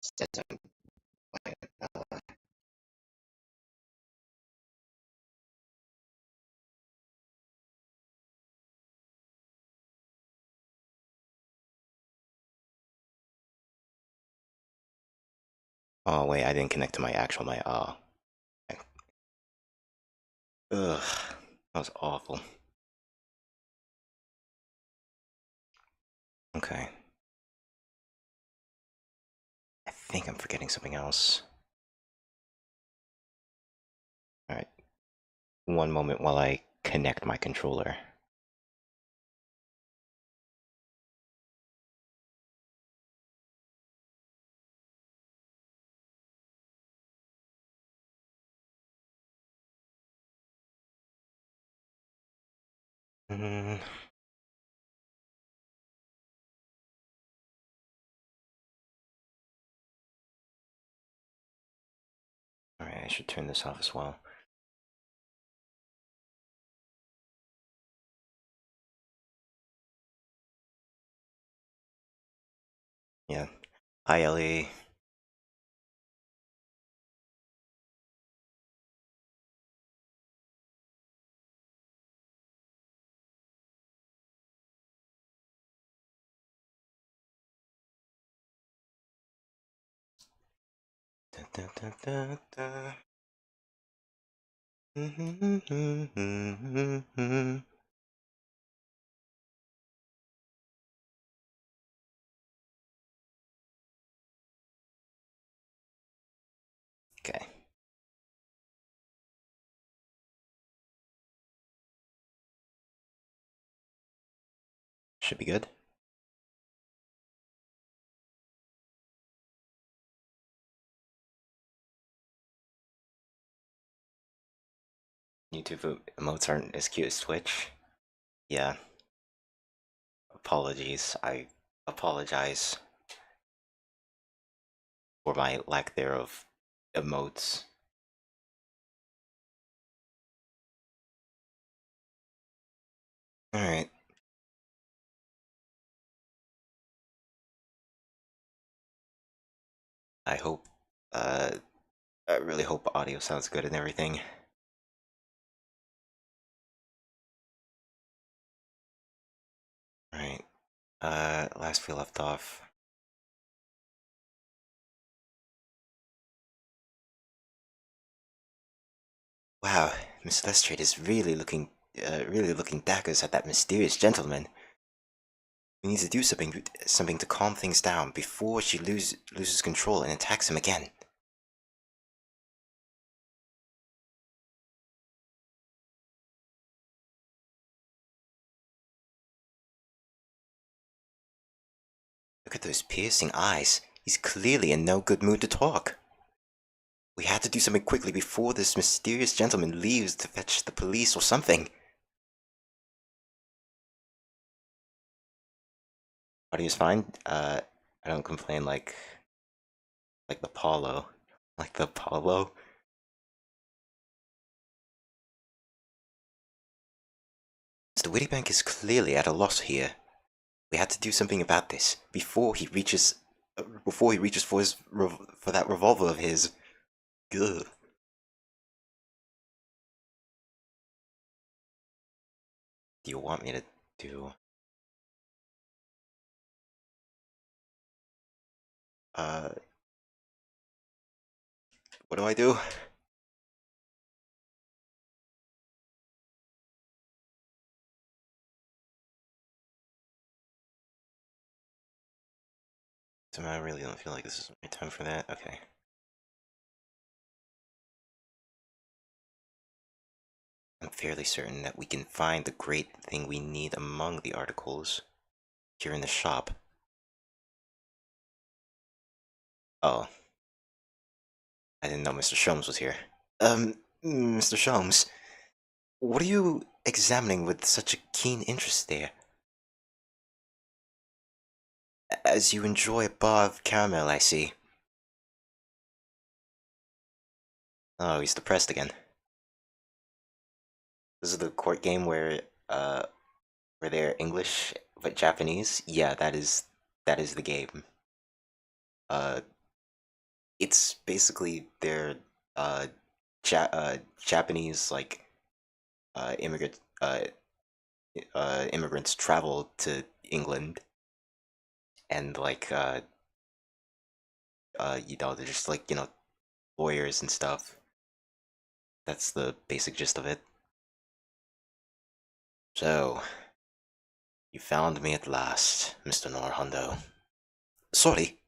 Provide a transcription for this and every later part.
Says I'm playing. Oh wait, I didn't connect to my actual my ugh, that was awful. Okay, I think I'm forgetting something else. All right, one moment while I connect my controller. Mm, all right, I should turn this off as well. Yeah. Hi, Ellie. Da, da, da, da, da. Okay, should be good. YouTube emotes aren't as cute as Twitch. Yeah, apologies. I apologize for my lack thereof emotes. All right. I hope. Uh, I really hope audio sounds good and everything. All right. Last we left off. Wow, Miss Lestrade is really looking daggers at that mysterious gentleman. We need to do something to calm things down before she loses control and attacks him again. Look at those piercing eyes. He's clearly in no good mood to talk. We have to do something quickly before this mysterious gentleman leaves to fetch the police or something. Audio's fine. I don't complain like the Paulo. Like the Paulo. Mr. Wittybank is clearly at a loss here. We have to do something about this before he reaches for for that revolver of his. Good. Do you want me to do? Uh, what do I do? I really don't feel like this is the right time for that. Okay. I'm fairly certain that we can find the great thing we need among the articles here in the shop. Oh, I didn't know Mr. Sholmes was here. Mr. Sholmes, what are you examining with such a keen interest there? As you enjoy a bar of caramel, I see. Oh, he's depressed again. This is the court game where they're English but Japanese. Yeah, that is the game. Uh, it's basically their uh, Japanese like uh, immigrant uh, immigrants travel to England and they're just lawyers and stuff. That's the basic gist of it. So, you found me at last, Mr. Norhondo. Sorry.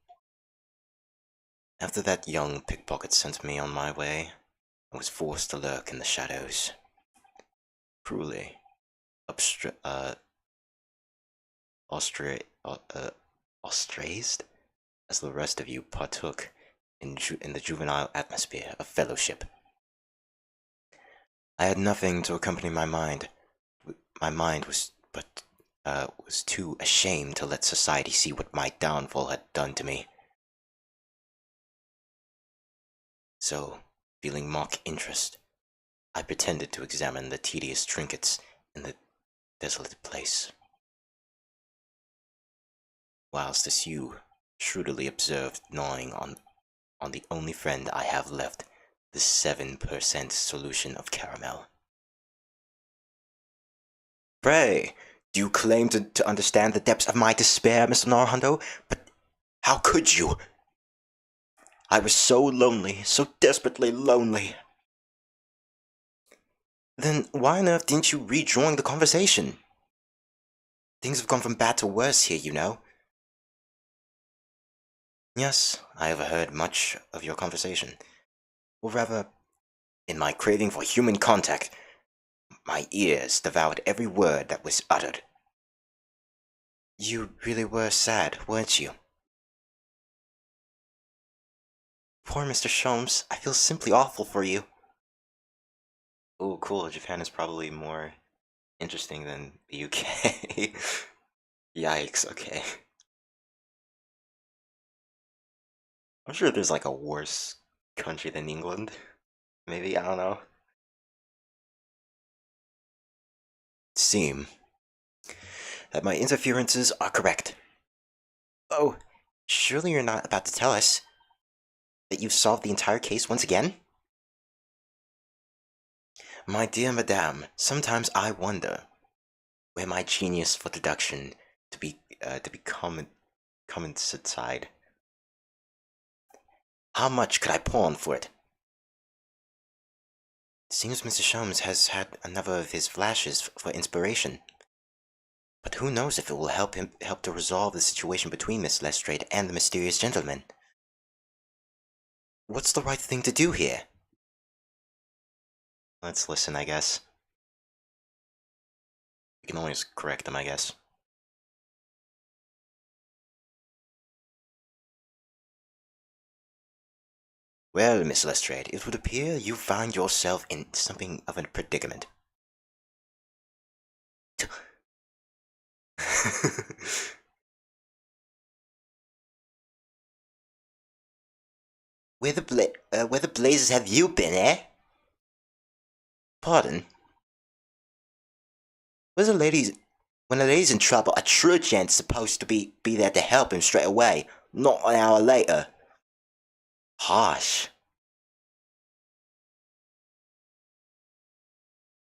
After that young pickpocket sent me on my way, I was forced to lurk in the shadows. Cruelly, obstra- uh, ostra- ostraced, as the rest of you partook in the juvenile atmosphere of fellowship. I had nothing to accompany my mind. My mind was too ashamed to let society see what my downfall had done to me. So, feeling mock interest, I pretended to examine the tedious trinkets in the desolate place, whilst as you shrewdly observed gnawing on the only friend I have left, the 7% solution of caramel. Pray, do you claim to understand the depths of my despair, Mr. Norhondo? But how could you? I was so lonely, so desperately lonely. Then why on earth didn't you rejoin the conversation? Things have gone from bad to worse here, you know. Yes, I have heard much of your conversation. Or rather, in my craving for human contact, my ears devoured every word that was uttered. You really were sad, weren't you? Poor Mr. Sholmes, I feel simply awful for you. Oh, cool, Japan is probably more interesting than the UK. Yikes, okay. I'm sure there's like a worse country than England. Maybe, I don't know. Seem that my interferences are correct. Oh, surely you're not about to tell us that you've solved the entire case once again? My dear madame, sometimes I wonder where my genius for deduction to be common How much could I pawn for it? It seems Mr. Sholmes has had another of his flashes for inspiration. But who knows if it will help to resolve the situation between Miss Lestrade and the mysterious gentleman. What's the right thing to do here? Let's listen, I guess. We can always correct them, I guess. Well, Miss Lestrade, it would appear you find yourself in something of a predicament. Where the blazes have you been, eh? Pardon? Where's the ladies? When a lady's in trouble, a true gent's supposed to be there to help him straight away, not an hour later. Harsh.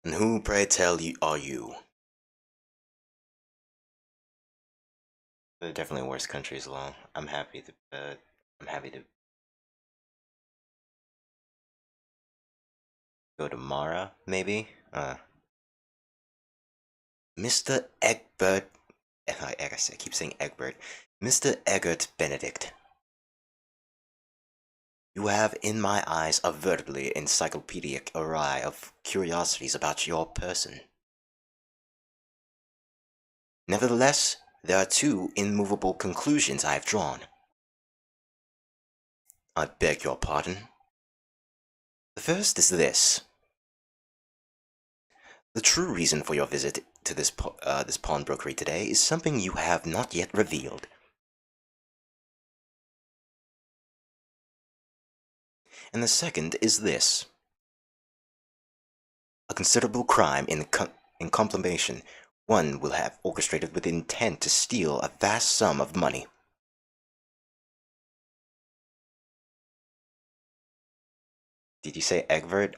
And who, pray tell, are you? There are definitely worse countries, along. I'm happy to go to Mara, maybe. Mr. Egbert. I keep saying Egbert. Mr. Egbert Benedict. You have, in my eyes, a veritably encyclopedic array of curiosities about your person. Nevertheless, there are two immovable conclusions I have drawn. I beg your pardon. The first is this. The true reason for your visit to this pawnbrokery today is something you have not yet revealed. And the second is this. A considerable crime in completion, one will have orchestrated with intent to steal a vast sum of money. Did you say Egbert?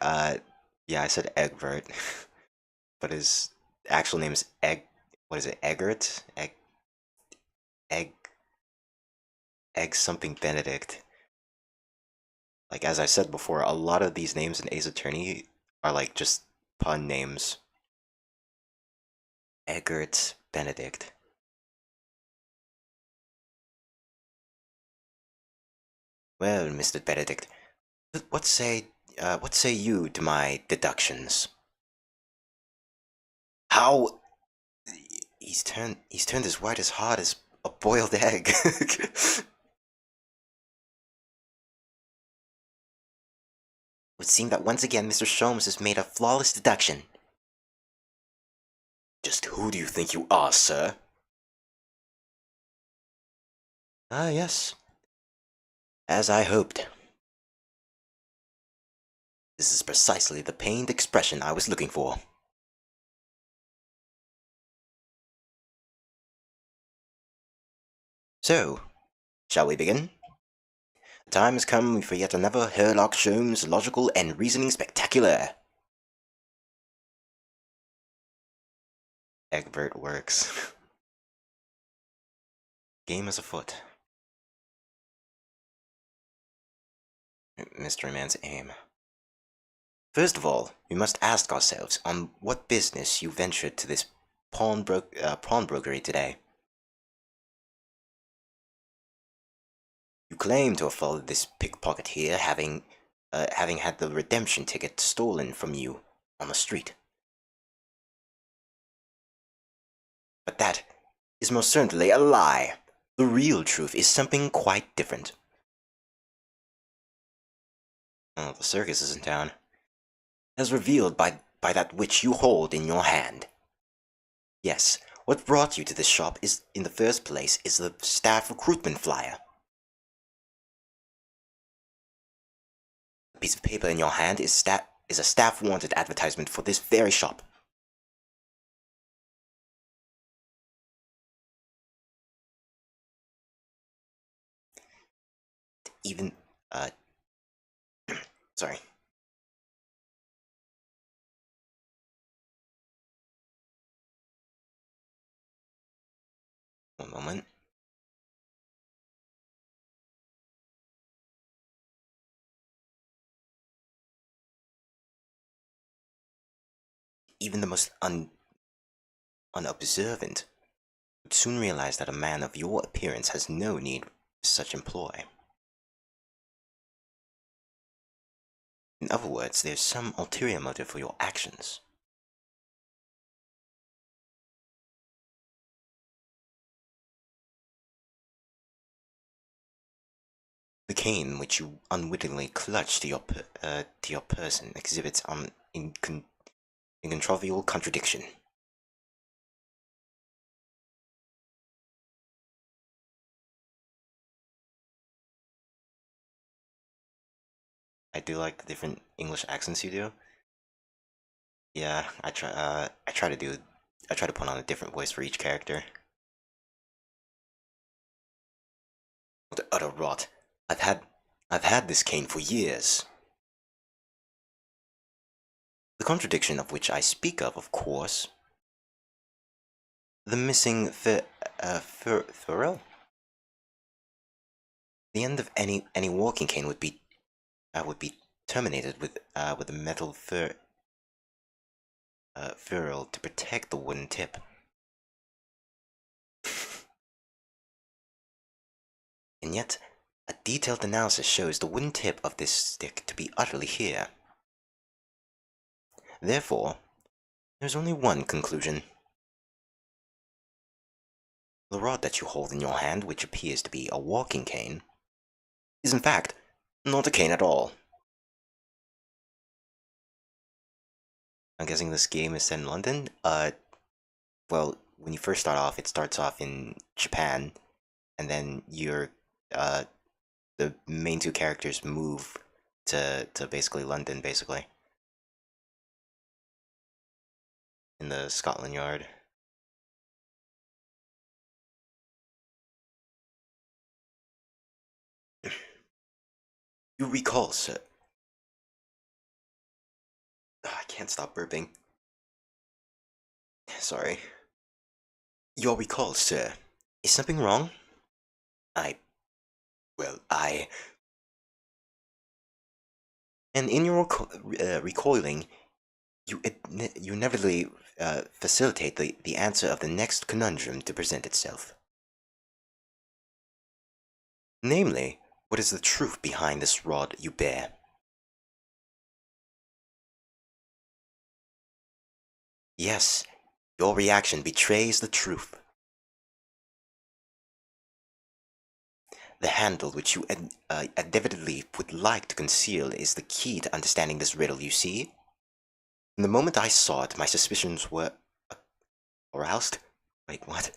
Yeah, I said Egbert, but his actual name is Egg. What is it? Eggert? Egg, Egg something Benedict. Like as I said before, a lot of these names in Ace Attorney are like just pun names. Eggert Benedict. Well, Mr. Benedict, what say you to my deductions? How he's turned as white as hot as a boiled egg. Would seem that once again Mr. Sholmes has made a flawless deduction. Just who do you think you are, sir? Ah, yes. As I hoped. This is precisely the pained expression I was looking for. So, shall we begin? The time has come for yet another Herlock Sholmes logical and reasoning spectacular. Egbert works. Game is afoot. Mystery Man's aim. First of all, we must ask ourselves on what business you ventured to this pawnbrokery today. You claim to have followed this pickpocket here, having had the redemption ticket stolen from you on the street. But that is most certainly a lie. The real truth is something quite different. Oh, the circus is in town. As revealed by that which you hold in your hand. Yes, what brought you to this shop is, in the first place, is the staff recruitment flyer. The piece of paper in your hand is a staff wanted advertisement for this very shop. Even, sorry. One moment. Even the most unobservant would soon realize that a man of your appearance has no need for such employ. In other words, there's some ulterior motive for your actions. The cane which you unwittingly clutch to your person exhibits incontrovertible contradiction. I do like the different English accents you do. Yeah, I try to put on a different voice for each character. What the utter rot! I've had, I've had this cane for years. The contradiction of which I speak of course, the missing ferrule. The end of any walking cane would be terminated with a metal ferrule to protect the wooden tip. And yet, a detailed analysis shows the wooden tip of this stick to be utterly here. Therefore, there's only one conclusion. The rod that you hold in your hand, which appears to be a walking cane, is in fact not a cane at all. I'm guessing this game is set in London? Well, when you first start off, it starts off in Japan, and then the main two characters move to basically London, basically. In the Scotland Yard. You recall, sir. can't stop burping. Sorry. Your recall, sir. Is something wrong? I... well, I... And in your recoiling, you inevitably facilitate the answer of the next conundrum to present itself. Namely, what is the truth behind this rod you bear? Yes, your reaction betrays the truth. The handle which you inevitably would like to conceal is the key to understanding this riddle, you see? From the moment I saw it, my suspicions were aroused. Wait, what?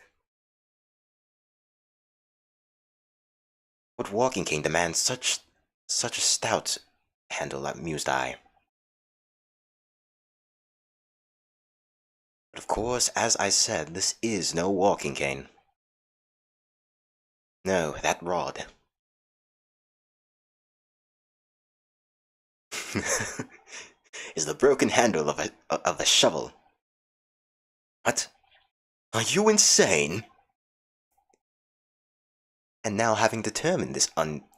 What walking cane demands such a stout handle, mused I. But of course, as I said, this is no walking cane. No, that rod. Is the broken handle of a shovel. What? Are you insane? And now, having determined this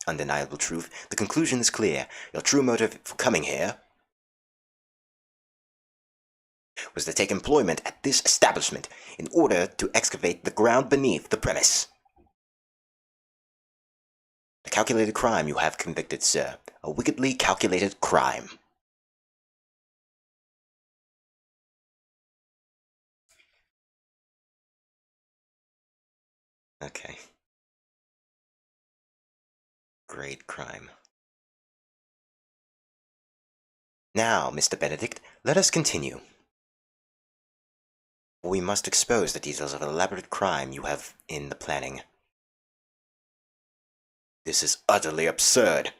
undeniable truth, the conclusion is clear. Your true motive for coming here was to take employment at this establishment in order to excavate the ground beneath the premise. A calculated crime you have convicted, sir. A wickedly calculated crime. Okay. Great crime. Now, Mr. Benedict, let us continue. We must expose the details of an elaborate crime you have in the planning. This is utterly absurd.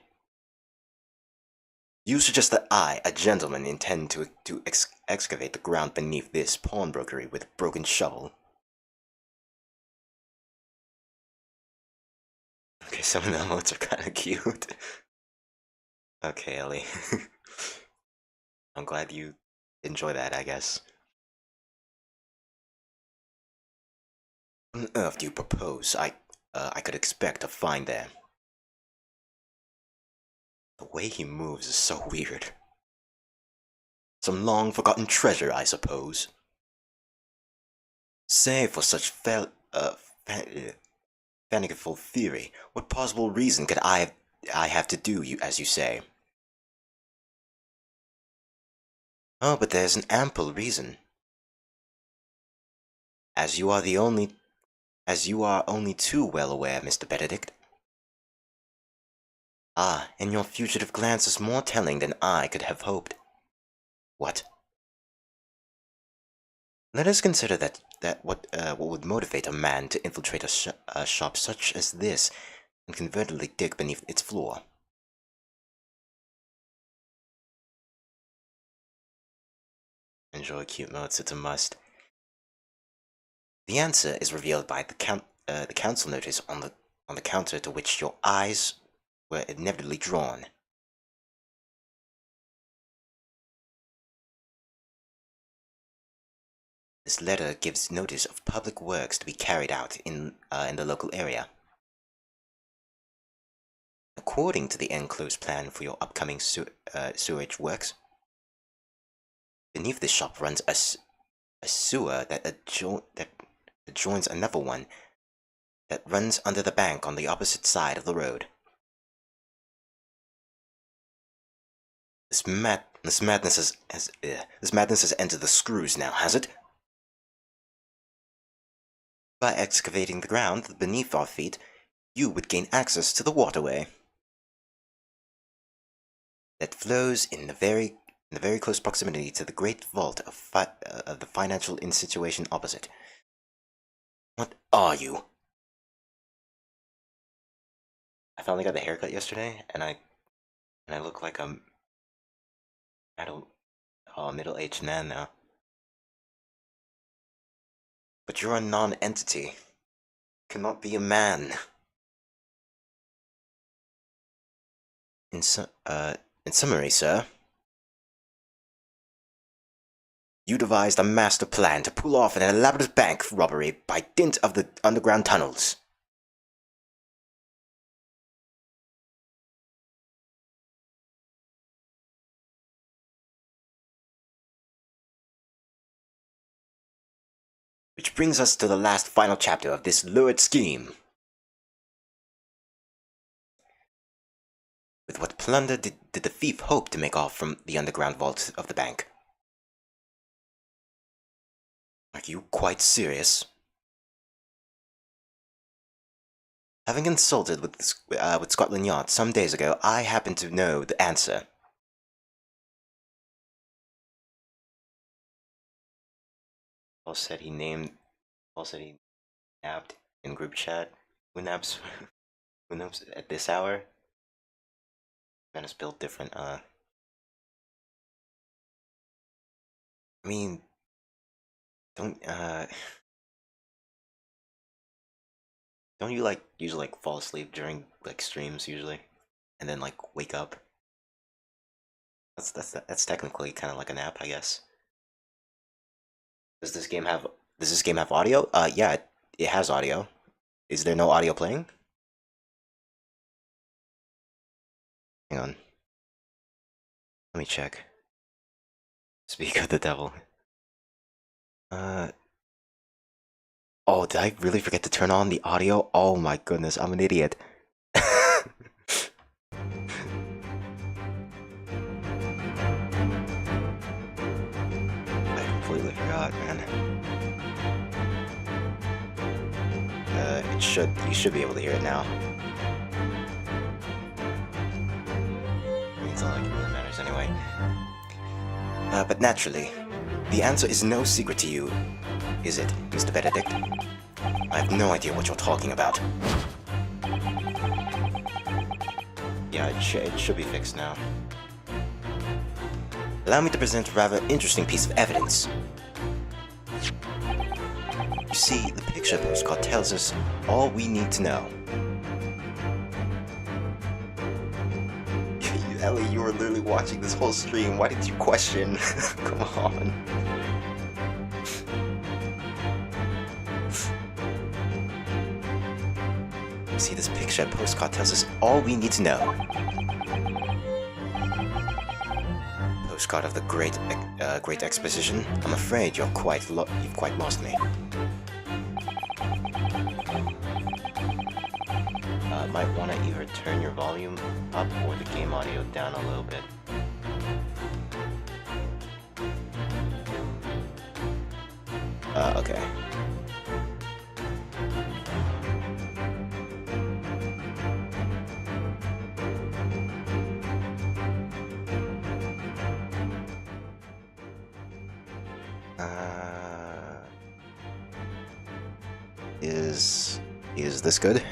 You suggest that I, a gentleman, intend to excavate the ground beneath this pawnbrokery with a broken shovel. Okay, some of the emotes are kind of cute. Okay, Ellie. I'm glad you enjoy that, I guess. What on earth do you propose I could expect to find there? The way he moves is so weird. Some long-forgotten treasure, I suppose. Save for such fanciful theory, what possible reason could I have to do as you say? Oh, but there's an ample reason. As you are only too well aware, Mr. Benedict. Ah, and your fugitive glance is more telling than I could have hoped. What? Let us consider what would motivate a man to infiltrate a shop such as this and convertedly dig beneath its floor. Enjoy cute modes, it's a must. The answer is revealed by the council notice on the counter to which your eyes were inevitably drawn. This letter gives notice of public works to be carried out in the local area. According to the enclosed plan for your upcoming sewage works, beneath this shop runs a sewer that adjoins another one that runs under the bank on the opposite side of the road. This madness has entered the screws now, has it? By excavating the ground beneath our feet, you would gain access to the waterway that flows in the very close proximity to the great vault of the financial institution opposite. What are you? I finally got the haircut yesterday, and I look like a middle-aged man now. But you're a non-entity. Cannot be a man. In summary, sir, You devised a master plan to pull off an elaborate bank robbery by dint of the underground tunnels. Which brings us to the last final chapter of this lurid scheme. With what plunder did the thief hope to make off from the underground vault of the bank? Are you quite serious? Having consulted with Scotland Yard some days ago, I happen to know the answer. Paul said he nabbed in group chat. Who naps at this hour? Man is built different, I mean, don't you like usually like fall asleep during like streams usually, and then like wake up? That's technically kind of like a nap, I guess. Does this game have audio? Yeah, it has audio. Is there no audio playing? Hang on. Let me check. Speak of the devil. Oh, did I really forget to turn on the audio? Oh my goodness, I'm an idiot. I completely forgot, man. You should be able to hear it now. It's not like it really matters anyway. But naturally, the answer is no secret to you, is it, Mr. Benedict? I have no idea what you're talking about. Yeah, it should be fixed now. Allow me to present a rather interesting piece of evidence. You see, the picture postcard tells us all we need to know. Ellie, you were literally watching this whole stream. Why did you question? Come on. You see, this picture postcard tells us all we need to know. Postcard of the Great Exposition. I'm afraid you've quite lost me. Might want to either turn your volume up or the game audio down a little bit. Okay. Is this good?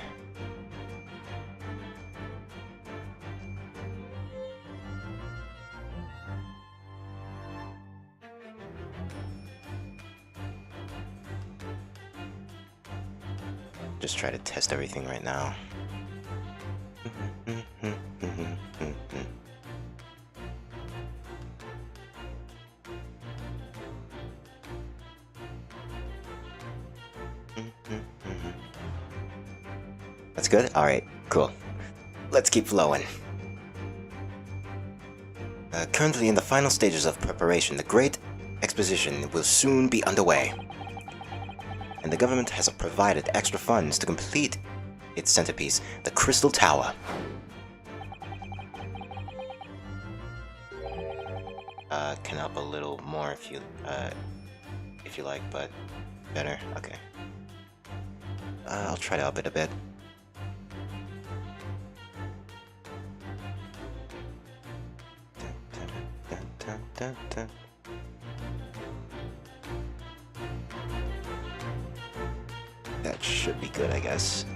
Just try to test everything right now. That's good? Alright, cool. Let's keep flowing. Currently in the final stages of preparation, the Great Exposition will soon be underway. And the government has provided extra funds to complete its centerpiece, the Crystal Tower. Can up a little more if you like, but better. Okay. I'll try to up it a bit. That should be good, I guess.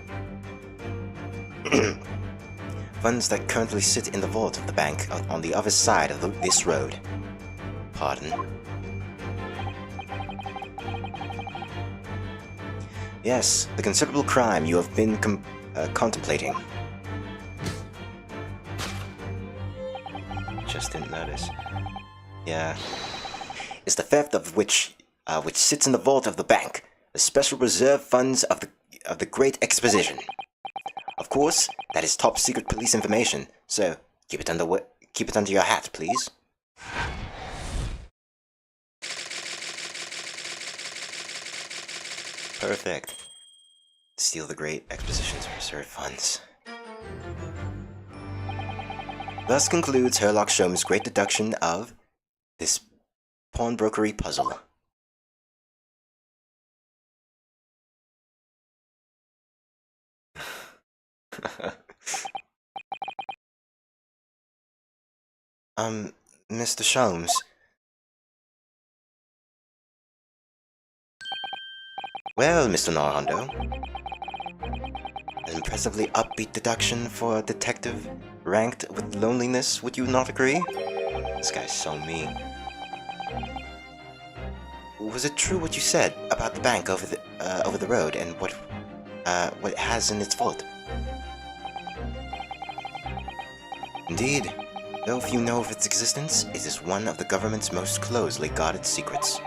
Funds that currently sit in the vault of the bank on the other side of this road. Pardon. Yes, the considerable crime you have been contemplating. Just didn't notice. Yeah. is the theft of which sits in the vault of the bank, the special reserve funds of the Great Exposition. Of course, that is top secret police information, so keep it under your hat, please. Perfect. Steal the Great Exposition's reserve funds. Thus concludes Sherlock Sholmes' great deduction of this pawnbrokery puzzle. Mr. Sholmes. Well, Mr. Narhondo. An impressively upbeat deduction for a detective ranked with loneliness, would you not agree? This guy's so mean. Was it true what you said about the bank over the road and what it has in its vault? Indeed, though few know of its existence, it is one of the government's most closely guarded secrets.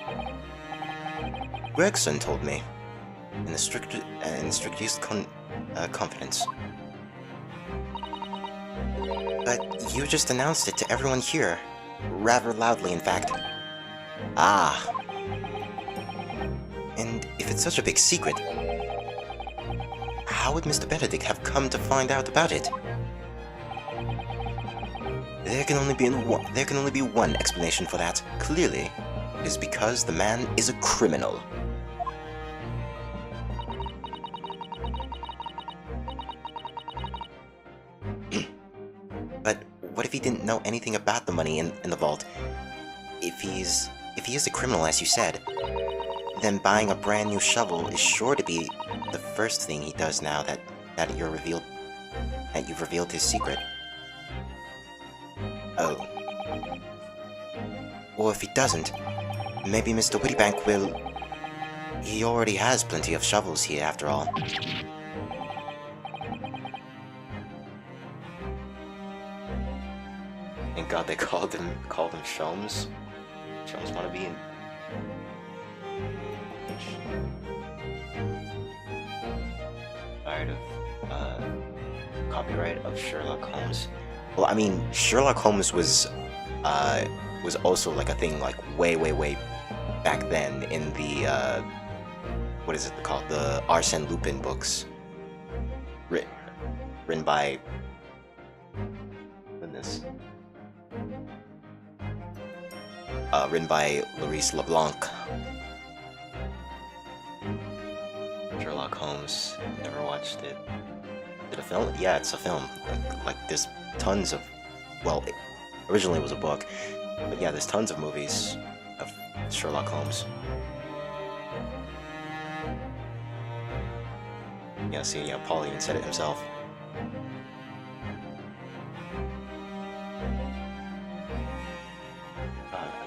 Gregson told me, in the strictest confidence. But you just announced it to everyone here, rather loudly in fact. Ah. And if it's such a big secret, how would Mr. Benedict have come to find out about it? There can only be one explanation for that. Clearly, it is because the man is a criminal. But what if he didn't know anything about the money in the vault? If he is a criminal, as you said, then buying a brand new shovel is sure to be the first thing he does now that you've revealed his secret. Oh. Or if he doesn't, maybe Mr. Wittybank will... He already has plenty of shovels here, after all. Thank God they called him Sholmes. Sholmes wanna be in... Tired of copyright of Sherlock Holmes. Well, I mean, Sherlock Holmes was also like a thing like way back then in the what is it called, the Arsène Lupin books, written by Maurice Leblanc. Sherlock Holmes. Never watched it. Is it a film? Yeah, it's a film. Like there's tons of... Well, originally it was a book, but yeah, there's tons of movies of Sherlock Holmes. Yeah, see, yeah, Paul even said it himself.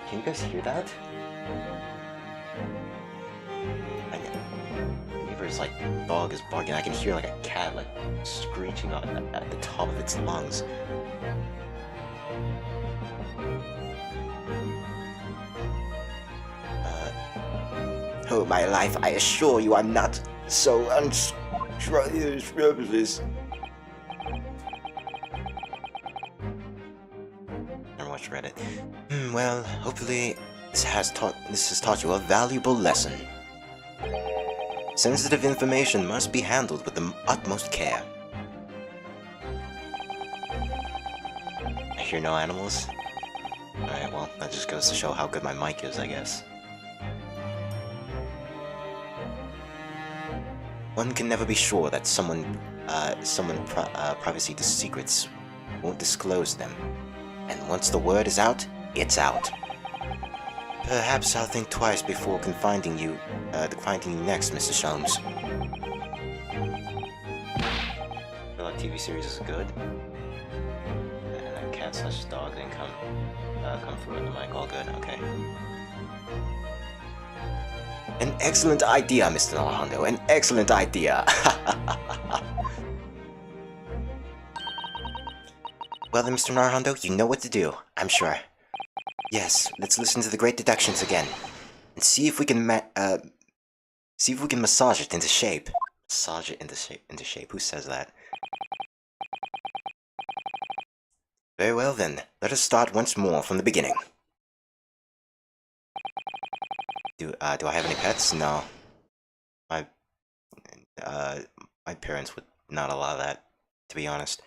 Can you guys hear that? Neighbor's like dog is barking. I can hear like a cat like screeching at the top of its lungs. Oh my life! I assure you, I'm not so unscrupulous. Never watched Reddit. Well, hopefully this has taught you a valuable lesson. Sensitive information must be handled with the utmost care. I hear no animals. Alright, well, that just goes to show how good my mic is, I guess. One can never be sure that someone privacy secrets won't disclose them. And once the word is out, it's out. Perhaps I'll think twice before confining you next, Mr. Sholmes. I feel like TV series is good. And that cat/dog didn't come through with the mic. All good, okay. An excellent idea, Mr. Narhondo. An excellent idea. Well then, Mr. Narhondo, you know what to do, I'm sure. Yes, let's listen to the great deductions again, and see if we can massage it into shape. Massage it into shape. Who says that? Very well then. Let us start once more from the beginning. Do I have any pets? No. My my parents would not allow that, to be honest.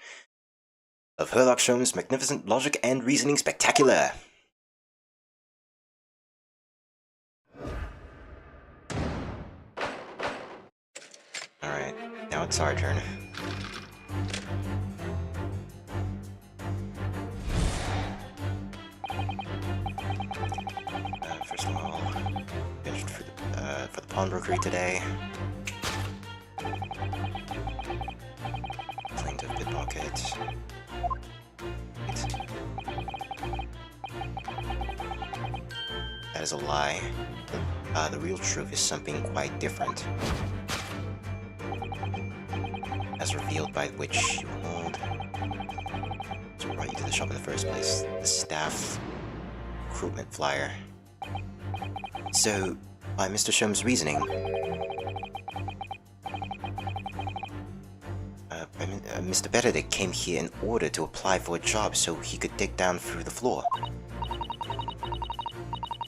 Of Herlock Sholmes' magnificent logic and reasoning spectacular. Alright, now it's our turn. First of all, finished for the pawnbrokery today. Plaintiff pickpocket. That is a lie. The real truth is something quite different. As revealed by which you hold. So brought you to the shop in the first place. The staff recruitment flyer. So, by Mr. Sholmes' reasoning, Mr. Benedict came here in order to apply for a job so he could dig down through the floor.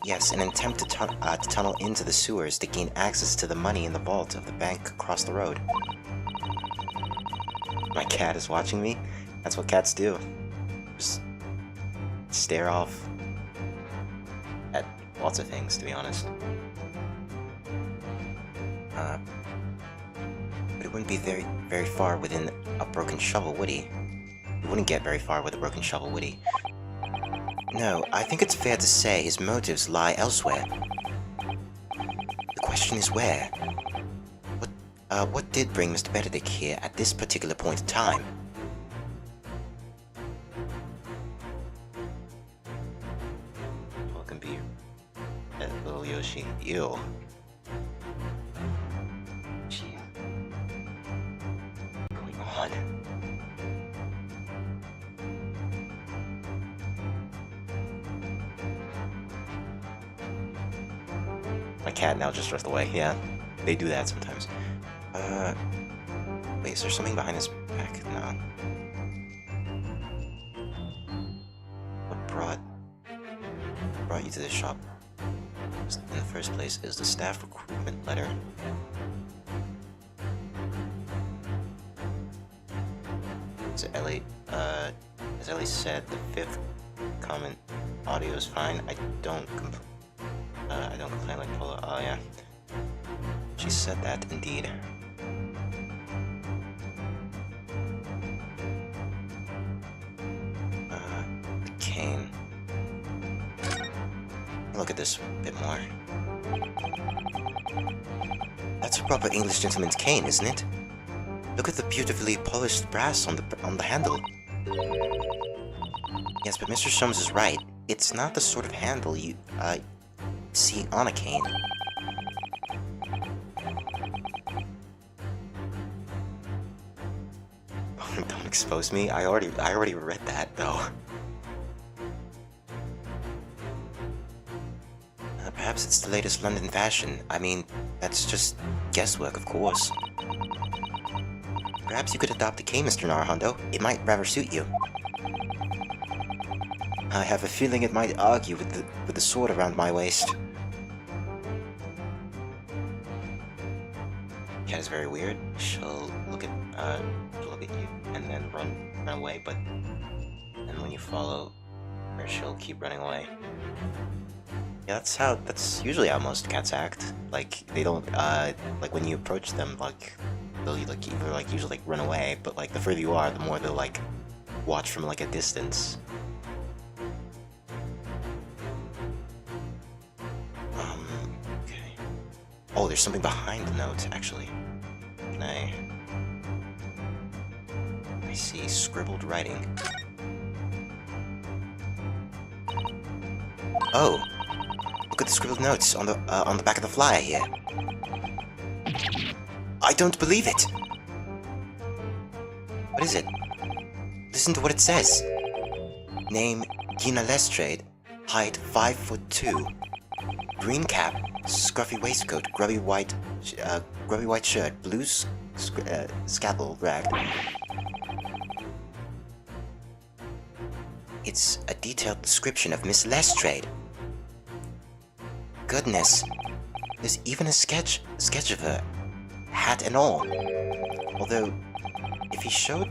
Yes, an attempt to tunnel into the sewers to gain access to the money in the vault of the bank across the road. My cat is watching me. That's what cats do. Just stare off at lots of things, to be honest. But it wouldn't be very far within a broken shovel, would he? He wouldn't get very far with a broken shovel, would he? No, I think it's fair to say his motives lie elsewhere. The question is where? What did bring Mr. Benedict here at this particular point in time? What can be little Yoshi? Ew. Gee. What's going on? My cat now just rushed away. Yeah, they do that sometimes. Wait, is there something behind his back? No. What brought you to this shop? In the first place, is the staff recruitment letter. As Ellie said, the fifth comment audio is fine. I don't complain like Polo. Oh yeah. She said that indeed. The cane. Look at this a bit more. That's a proper English gentleman's cane, isn't it? Look at the beautifully polished brass on the handle. Yes, but Mr. Sholmes is right. It's not the sort of handle you see on a cane. Don't expose me. I already read that though. Perhaps it's the latest London fashion. I mean, that's just guesswork, of course. Perhaps you could adopt a cane, Mr. Narhondo. It might rather suit you. I have a feeling it might argue with the sword around my waist. Cat is very weird. She'll look at you and then run away, but and when you follow her, she'll keep running away. Yeah, that's usually how most cats act. Like they don't like when you approach them, like they'll like either like usually like run away, but like the further you are, the more they'll like watch from like a distance. Okay. Oh, there's something behind the note, actually. Can I see scribbled writing. Oh, look at the scribbled notes on the back of the flyer here. I don't believe it. What is it? Listen to what it says. Name Gina Lestrade. height 5'2", green cap, scruffy waistcoat, grubby white shirt, blue scalpel rag. It's a detailed description of Miss Lestrade. Goodness, there's even a sketch of her, hat and all. Although, if he showed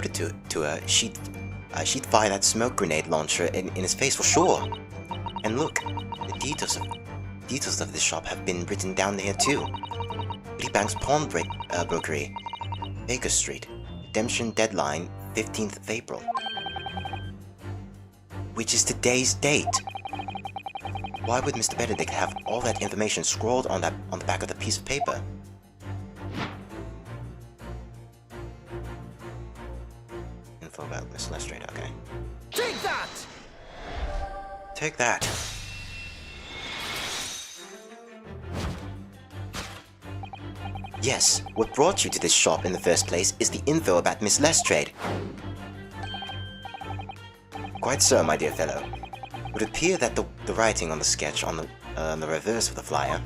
it to her, she'd fire that smoke grenade launcher in his face for sure. And look, the details of this shop have been written down here too. Bank's Pawnbrokery, Baker Street, redemption deadline 15th of April, which is today's date. Why would Mr. Benedict have all that information scrawled on the back of the piece of paper? Info about Miss Lestrade, okay. Take that! Take that. Yes, what brought you to this shop in the first place is the info about Miss Lestrade. Quite so, my dear fellow. It would appear that the writing on the sketch on the reverse of the flyer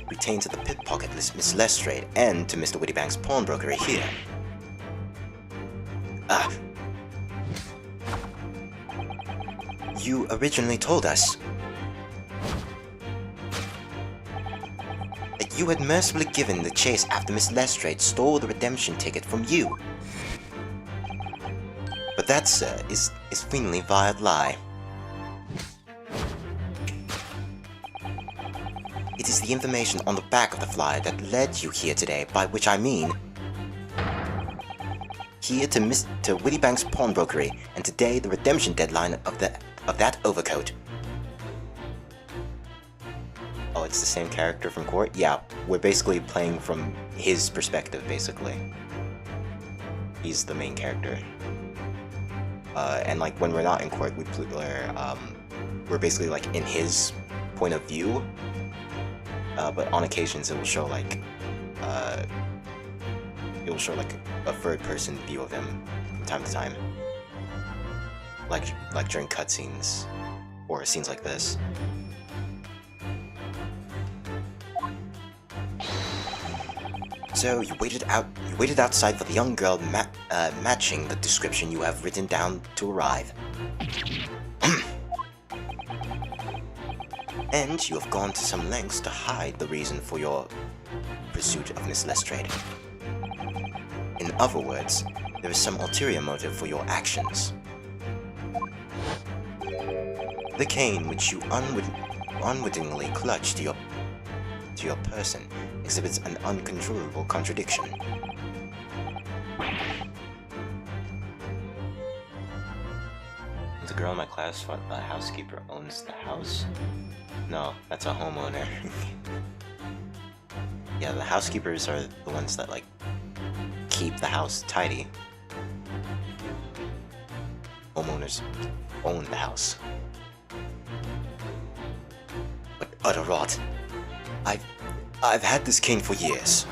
pertains to the pickpocketless Miss Lestrade and to Mr. Whittybank's pawnbrokery here. Ah. You originally told us that you had mercifully given the chase after Miss Lestrade stole the redemption ticket from you. But that, sir, is fiendly vile lie. It is the information on the back of the flyer that led you here today, by which I mean here to Whittybank's pawnbrokery, and today the redemption deadline of that overcoat. Oh, it's the same character from court? Yeah, we're basically playing from his perspective, basically. He's the main character. And like when we're not in court, we're basically like in his point of view. But on occasions it will show like a third person view of him from time to time. Like during cutscenes or scenes like this. So you waited outside for the young girl matching the description you have written down to arrive. And you have gone to some lengths to hide the reason for your pursuit of Miss Lestrade. In other words, there is some ulterior motive for your actions. The cane which you unwittingly clutch to your person exhibits an uncontrollable contradiction. The girl in my class thought the housekeeper owns the house. No, that's a homeowner. Yeah, the housekeepers are the ones that like keep the house tidy. Homeowners own the house. But utter rot. I've had this cane for years.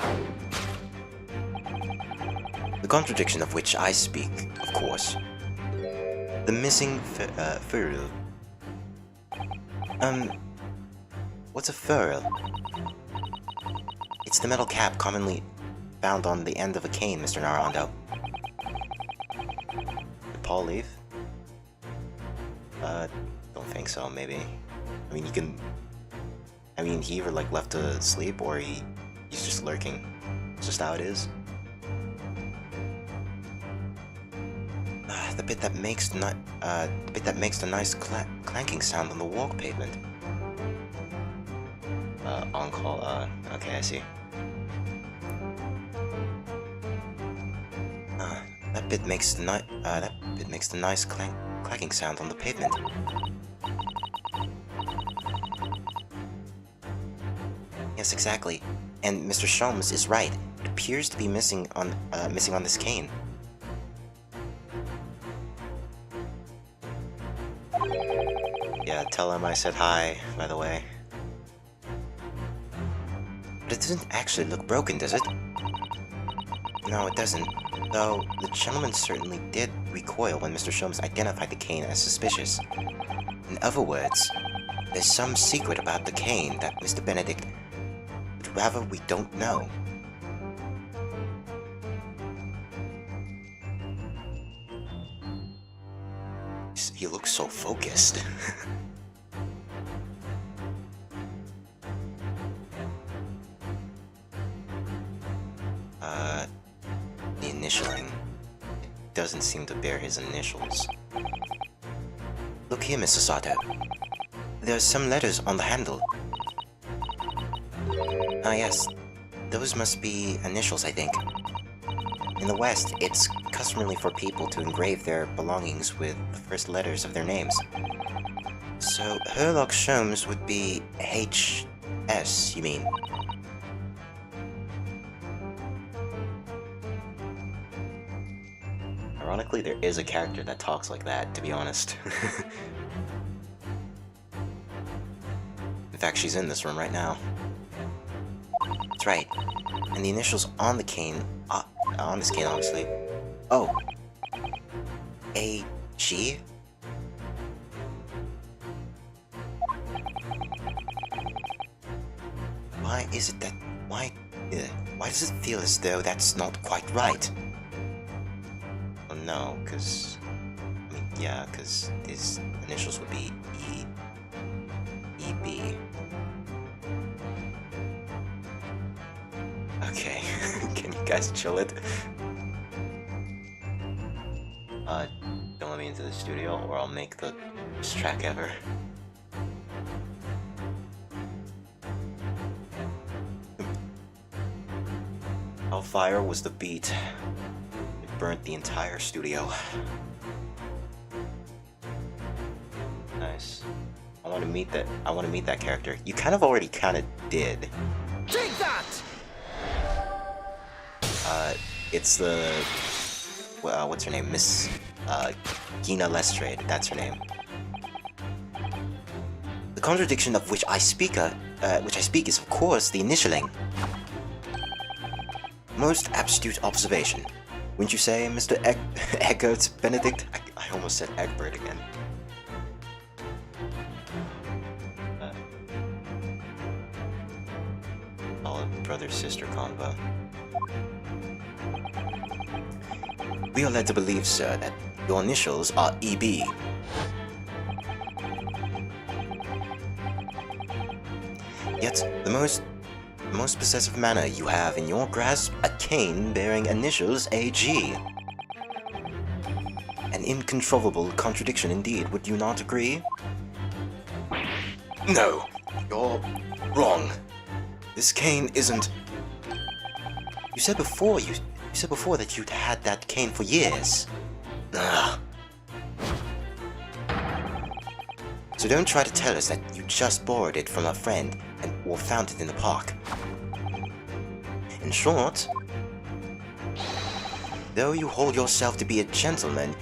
The contradiction of which I speak, of course. The missing ferrule. What's a ferrule? It's the metal cap commonly found on the end of a cane, Mr. Narundo. Did Paul leave? Don't think so, maybe. I mean, he either like left to sleep or he's just lurking. It's just how it is. The bit that makes the nice clanking sound on the walk pavement. On call. Okay, I see. That bit makes the nice clacking sound on the pavement. Yes, exactly. And Mr. Sholmes is right. It appears to be missing on this cane. Yeah, tell him I said hi, by the way. But it doesn't actually look broken, does it? No, it doesn't. Though, the gentleman certainly did recoil when Mr. Sholmes identified the cane as suspicious. In other words, there's some secret about the cane that Mr. Benedict would rather we don't know. He looks so focused. The initialing doesn't seem to bear his initials. Look here, Mr. Sato. There are some letters on the handle. Ah, yes. Those must be initials, I think. In the West, it's customary for people to engrave their belongings with the first letters of their names. So, Herlock Sholmes would be H.S., you mean? Ironically, there is a character that talks like that, to be honest. In fact, she's in this room right now. That's right. And the initials on the cane, on this cane, obviously. Oh. A.G.? Why is it that... Why does it feel as though that's not quite right? Well, no, because... I mean, yeah, because his initials would be E.B. Okay, can you guys chill it? Don't let me into the studio or I'll make the worst track ever. Hellfire was the beat. It burnt the entire studio. Nice. I want to meet that character. You kind of already did. Take that! It's the... what's her name? Miss... Gina Lestrade. That's her name. The contradiction of which I speak is, of course, the initialing. Most astute observation. Wouldn't you say, Mr. Egbert Benedict? I almost said Egbert again. All a brother-sister convo. We are led to believe, sir, that your initials are EB. Yet, the most possessive manner you have in your grasp a cane bearing initials AG. An incontrovertible contradiction indeed, would you not agree? No, you're wrong. This cane isn't... You said before that you'd had that cane for years. Ugh. So don't try to tell us that you just borrowed it from a friend or found it in the park. In short, though you hold yourself to be a gentleman,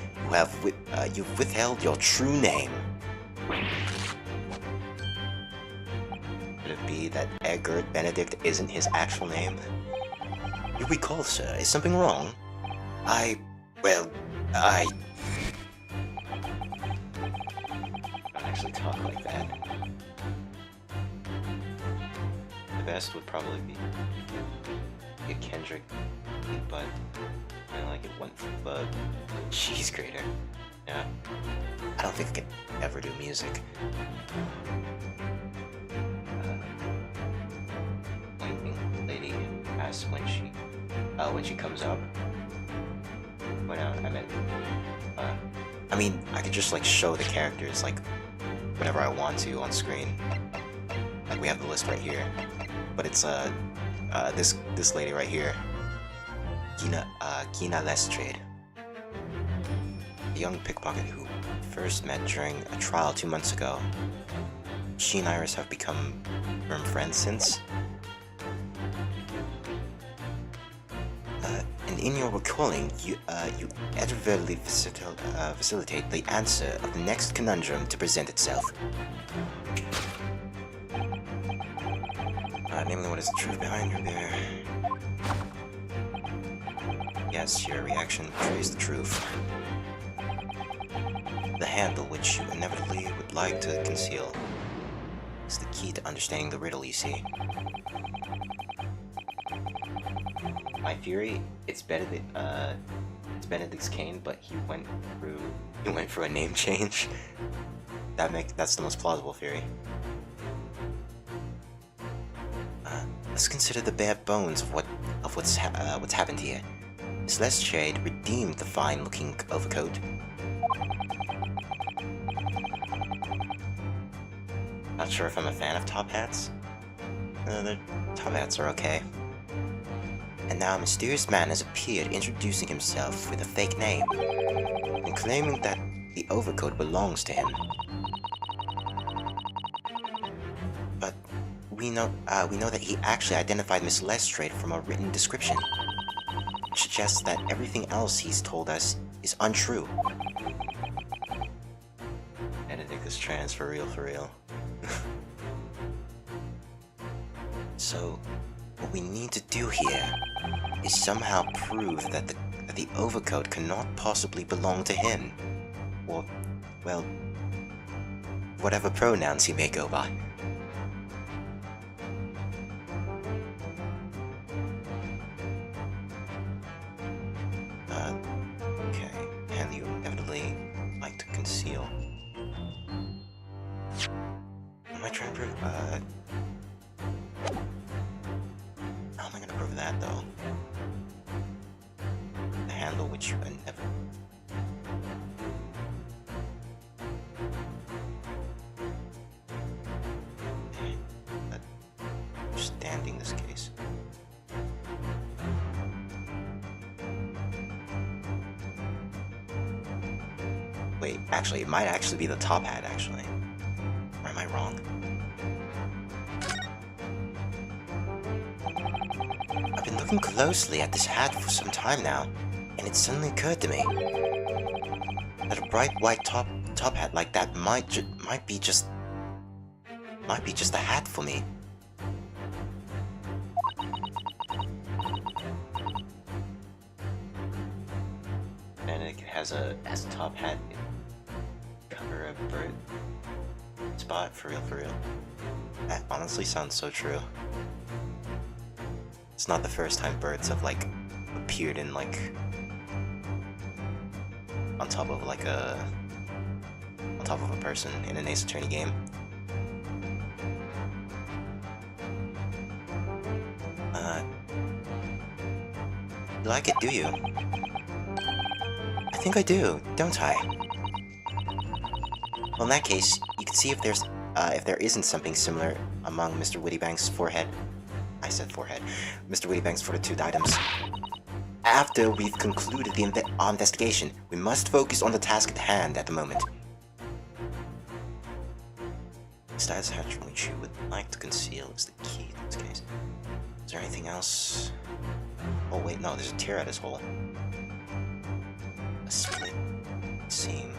you've withheld your true name. Could it be that Egbert Benedict isn't his actual name? You recall, sir, is something wrong? I don't actually talk like that. The best would probably be a Kendrick, but I like it went for the cheese grater. Yeah. I don't think I can ever do music. Winking lady asks when she comes up. Well, no, I meant, I mean, I could just, like, show the characters, like, whenever I want to on screen. Like, we have the list right here. But it's, this lady right here. Gina Lestrade. A young pickpocket who first met during a trial 2 months ago. She and Iris have become firm friends since. And in your recalling, you advertently facilitate the answer of the next conundrum to present itself. Namely, what is the truth behind your bear? Yes, your reaction betrays the truth. The handle which you inevitably would like to conceal is the key to understanding the riddle, you see. My theory, it's Benedict's cane, but he went through a name change. That's the most plausible theory. Let's consider the bare bones of what's happened here. Miss Lestrade redeemed the fine-looking overcoat. Not sure if I'm a fan of top hats. The top hats are okay. And now a mysterious man has appeared, introducing himself with a fake name and claiming that the overcoat belongs to him. But we know that he actually identified Miss Lestrade from a written description, which suggests that everything else he's told us is untrue. Benedict is trans for real, for real. So, what we need to do here is somehow prove that the overcoat cannot possibly belong to him. Or, well, whatever pronouns he may go by. Okay, and you inevitably like to conceal. Am I trying to prove, how am I gonna prove that, though? The handle which you can never... Understanding this case. Wait, actually, it might actually be the top hat, actually. Or am I wrong? I've been looking closely at this hat for some time now, and it suddenly occurred to me that a bright white top hat like that might be just the hat for me. Benedict has a top hat cover a bird spot, for real, for real. That honestly sounds so true. It's not the first time birds have, like, appeared in, like, on top of a person in an Ace Attorney game. You like it, do you? I think I do, don't I? Well, in that case, you can see if there isn't something similar among Mr. Wittybank's forehead. I said forehead. Mr. Wittybank's fortitude items. After we've concluded the investigation, we must focus on the task at hand at the moment. Status hatch which you would like to conceal is the key to this case. Is there anything else? Oh wait, no, there's a tear at his hole. A split seam.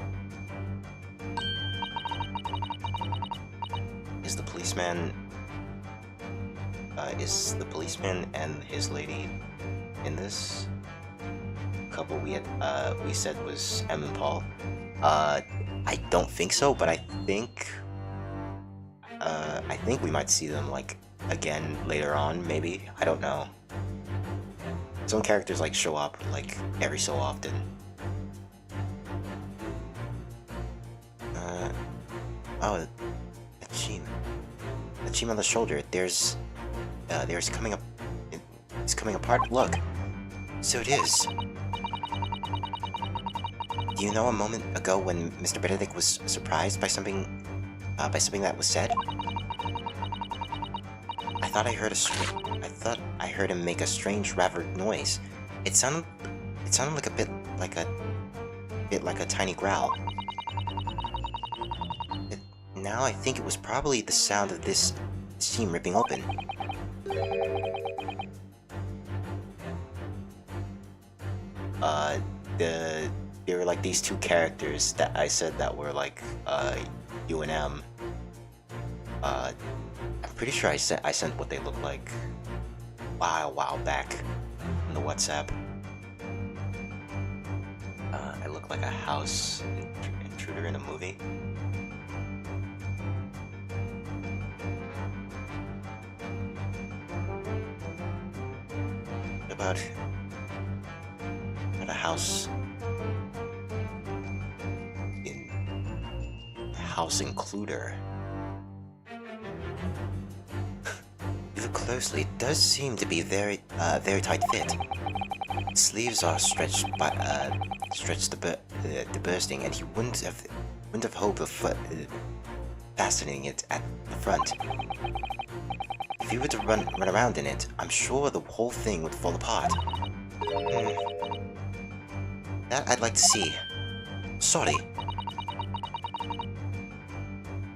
Is the policeman and his lady in this couple we said was Em and Paul? I don't think so, but I think we might see them, like, again later on, maybe. I don't know. Some characters, like, show up, like, every so often. Oh, a team on the shoulder. There's coming up. It's coming apart. Look. So it is. Do you know a moment ago when Mr. Benedict was surprised by something that was said? I thought I heard him make a strange ravered noise. It sounded like a bit like a tiny growl. Now I think it was probably the sound of this seam ripping open. There were, like, these two characters that I said that were, like, U and M. I'm pretty sure I sent what they look like a while back in the WhatsApp. I look like a house intruder in a movie. What about a house in a house includer? If you look closely, it does seem to be very tight fit. Sleeves are stretched to bursting, and he wouldn't have hoped of fastening it at the front. If he were to run around in it, I'm sure the whole thing would fall apart. That I'd like to see. Sorry.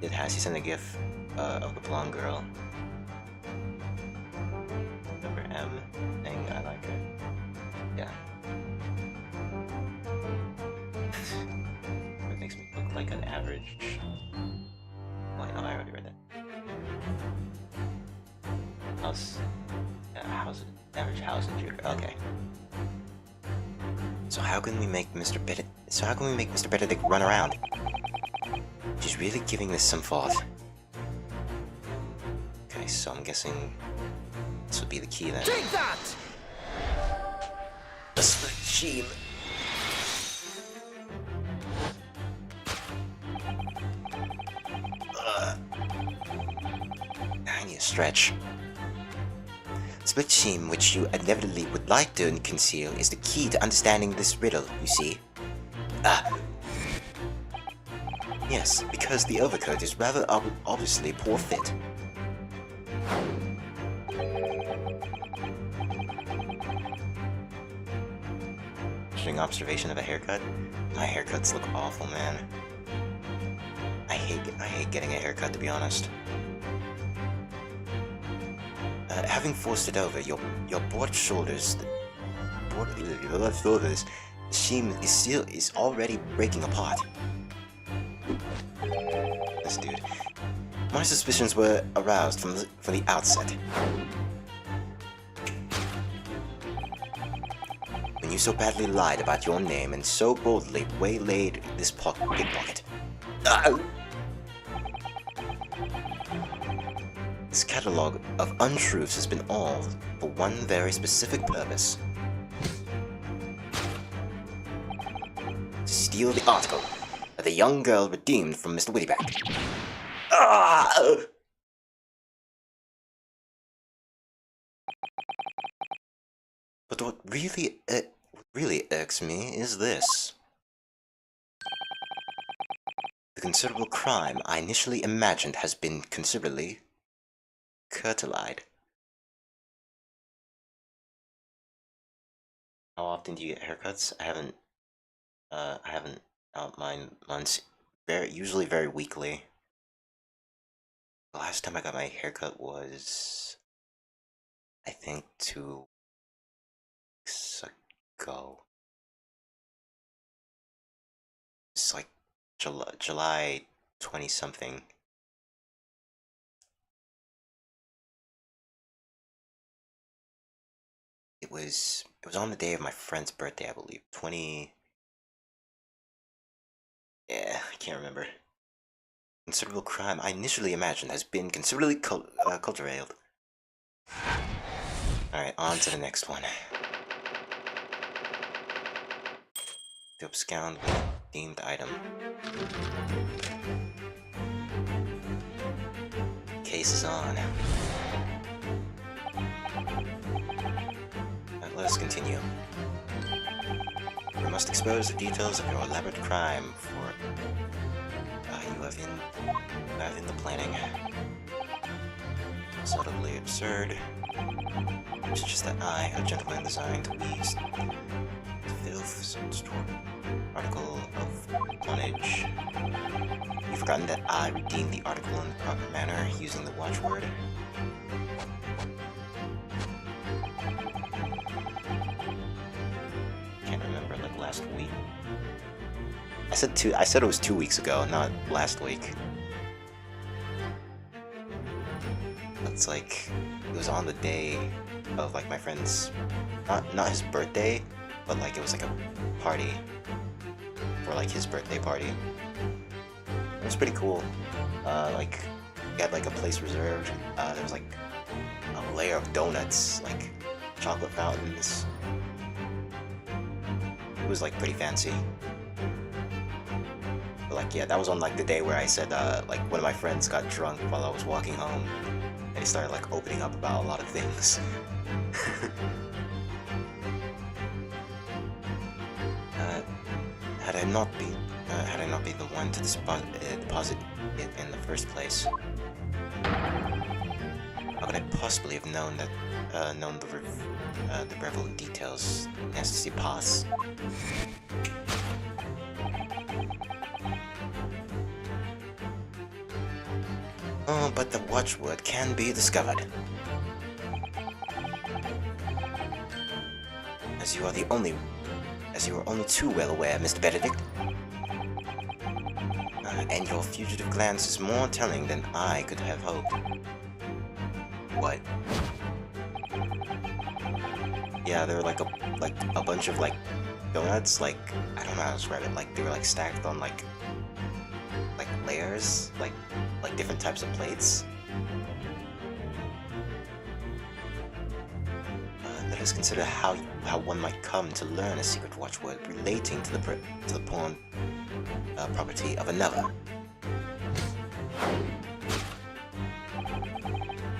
It has. He sent a gif of the blonde girl. Number M saying I like her. Yeah. It makes me look like an average. Wait, no, I already read that. Average house intruder. Okay. So how can we make Mr. Benedict run around? She's really giving this some thought. Okay, so I'm guessing this would be the key then. Take that! A split sheam. I need a stretch. Split seam, which you inevitably would like to conceal, is the key to understanding this riddle, you see. Yes, because the overcoat is rather obviously poor fit. Interesting observation of a haircut. My haircuts look awful, man. I hate getting a haircut, to be honest. Having forced it over, your broad shoulders, the seam is already breaking apart. This dude. My suspicions were aroused from the outset. When you so badly lied about your name and so boldly waylaid this pickpocket. This catalogue of untruths has been all for one very specific purpose. To steal the article that the young girl redeemed from Mr. Wittyback. But what really irks me is this. The considerable crime I initially imagined has been considerably curtailed. How often do you get haircuts? I haven't. Mine's usually very weekly. The last time I got my haircut was, I think, 2 weeks ago. It's like July 20 something. It was on the day of my friend's birthday, I believe. 20. Yeah, I can't remember. Considerable crime I initially imagined has been considerably cultivated. Alright, on to the next one. The abscond with deemed item. Case is on. Let us continue. We must expose the details of your elaborate crime for you have in the planning. Subtly absurd. It's just that I, a gentleman designed to ease filth stored article of tonnage. You've forgotten that I redeemed the article in the proper manner using the watchword. Can't remember, like last week. I said it was 2 weeks ago, not last week. It's like it was on the day of like my friend's not his birthday, but like it was like a party for like his birthday party. It was pretty cool. Like he had like a place reserved. There was like a layer of donuts, like chocolate fountains. It was like pretty fancy. But like yeah, that was on like the day where I said like one of my friends got drunk while I was walking home. And he started like opening up about a lot of things. Had I not been the one to deposit it in the first place, how could I possibly have known that known the prevalent details necessary pass? Oh, but the watchword can be discovered. As you are only too well aware, Mr. Benedict. And your fugitive glance is more telling than I could have hoped. What? Yeah, there were like a bunch of like donuts, like I don't know how to describe it, like they were like stacked on like layers, like different types of plates. Let us consider how one might come to learn a secret watchword relating to the pawn property of another.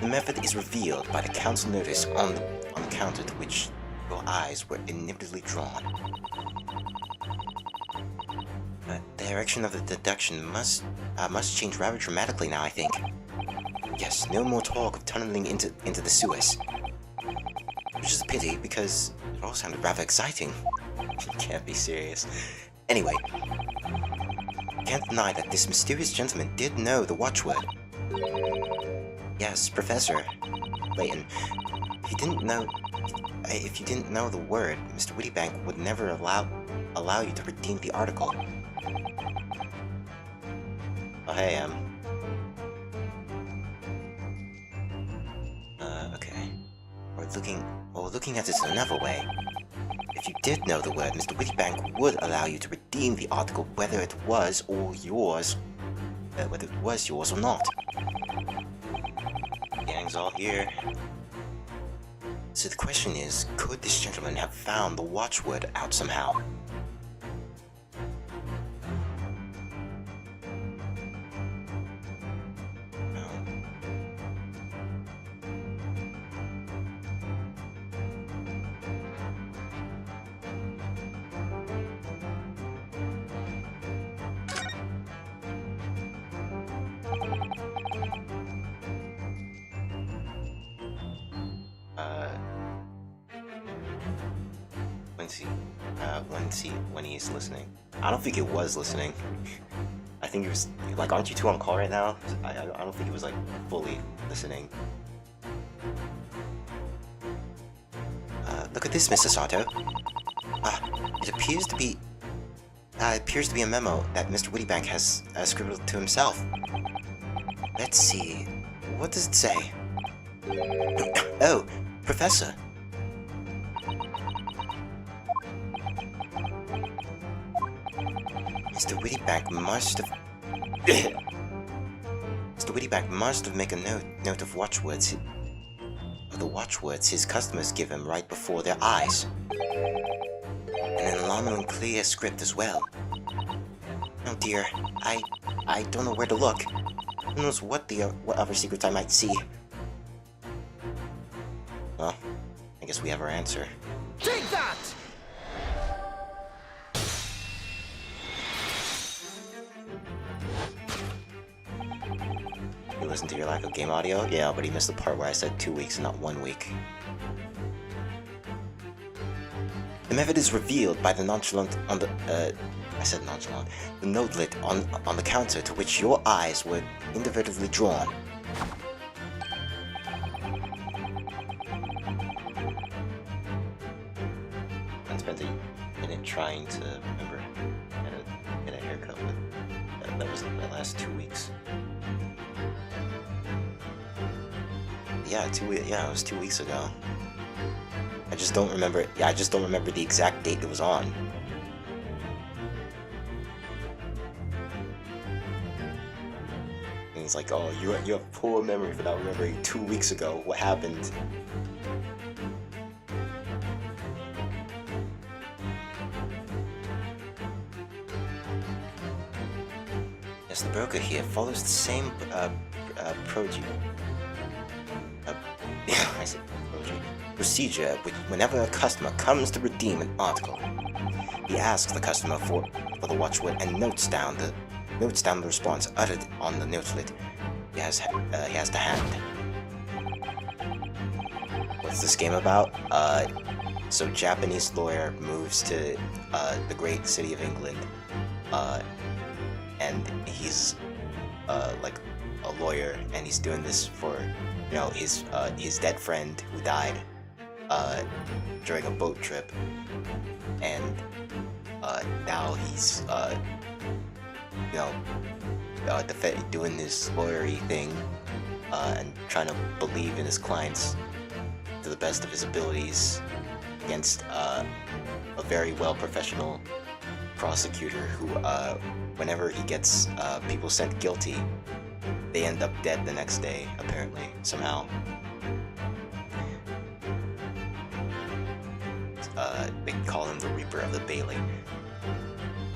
The method is revealed by the council notice on the counter to which your eyes were inevitably drawn. The direction of the deduction must change rather dramatically now, I think. Yes, no more talk of tunneling into the sewers. Which is a pity, because it all sounded rather exciting. You can't be serious. Anyway, can't deny that this mysterious gentleman did know the watchword. Yes, Professor Layton. If you didn't know the word, Mr. Wittybank would never allow you to redeem the article. Oh hey, okay. Looking at it another way. If you did know the word, Mr. Wittybank would allow you to redeem the article whether it was yours or not. The gang's all here. So the question is, could this gentleman have found the watchword out somehow? When he's listening. I don't think it was listening. I think it was like, aren't you two on call right now? I don't think it was like fully listening. Look at this, Mr. Sato. It appears to be a memo that Mr. Wittybank has scribbled to himself. Let's see. What does it say? Oh, Professor. Mr. Wittybank must have made a note of the watchwords his customers give him right before their eyes. And an alarmingly clear script as well. Oh dear, I don't know where to look. Who knows what other secrets I might see? Well, I guess we have our answer. Take that! You listen to your lack of game audio? Yeah, but he missed the part where I said 2 weeks and not 1 week. The method is revealed by the nonchalant on the I said nonchalant. The notelet on the counter to which your eyes were individually drawn. I spent a minute trying to remember how to get a haircut with. That was the last 2 weeks. Yeah, it was 2 weeks ago. I just don't remember. Yeah, I just don't remember the exact date it was on. And he's like, "Oh, you have poor memory for not remembering 2 weeks ago what happened." Yes, the broker here follows the same procedure whenever a customer comes to redeem an article. He asks the customer for the watchword and notes down the response uttered on the notelet he has to hand. What's this game about? So Japanese lawyer moves to the great city of England, and he's like a lawyer, and he's doing this for, you know, his dead friend who died during a boat trip, and now he's you know, doing this lawyery thing, and trying to believe in his clients to the best of his abilities against a very professional prosecutor who, whenever he gets people sent guilty, they end up dead the next day, apparently, somehow. They call him the Reaper of the Bailey.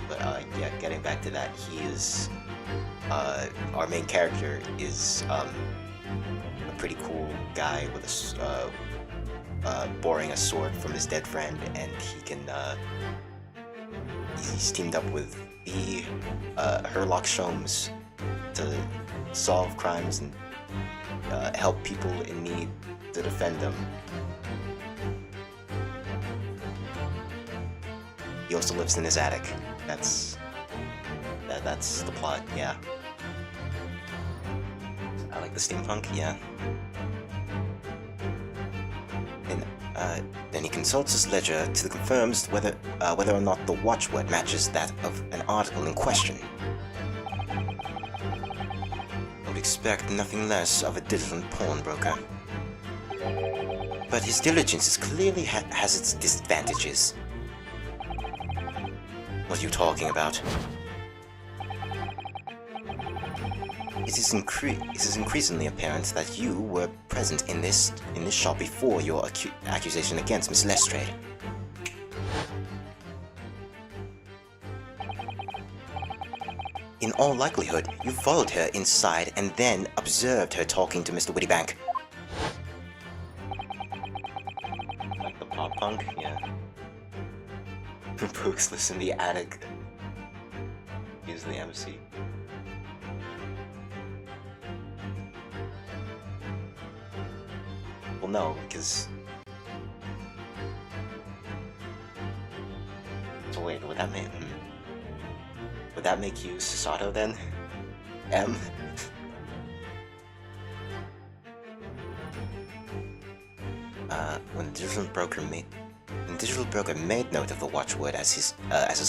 But yeah, getting back to that, he is our main character is a pretty cool guy with a borrowing a sword from his dead friend, and he can he's teamed up with the Herlock Sholmes to solve crimes and help people in need to defend them. He also lives in his attic. That's the plot, yeah. I like the steampunk, yeah. And then he consults his ledger to confirms whether or not the watchword matches that of an article in question. I would expect nothing less of a diligent pawnbroker. But his diligence is clearly has its disadvantages. What are you talking about? It is increasingly apparent that you were present in this shop before your accusation against Miss Lestrade. In all likelihood, you followed her inside and then observed her talking to Mr. Wittybank. Like the pop punk, yeah. Brooks lives in the attic. He's the MC. Well, no, because... So wait, would that make you Susato then? M? When the digital broker made note of the watchword as his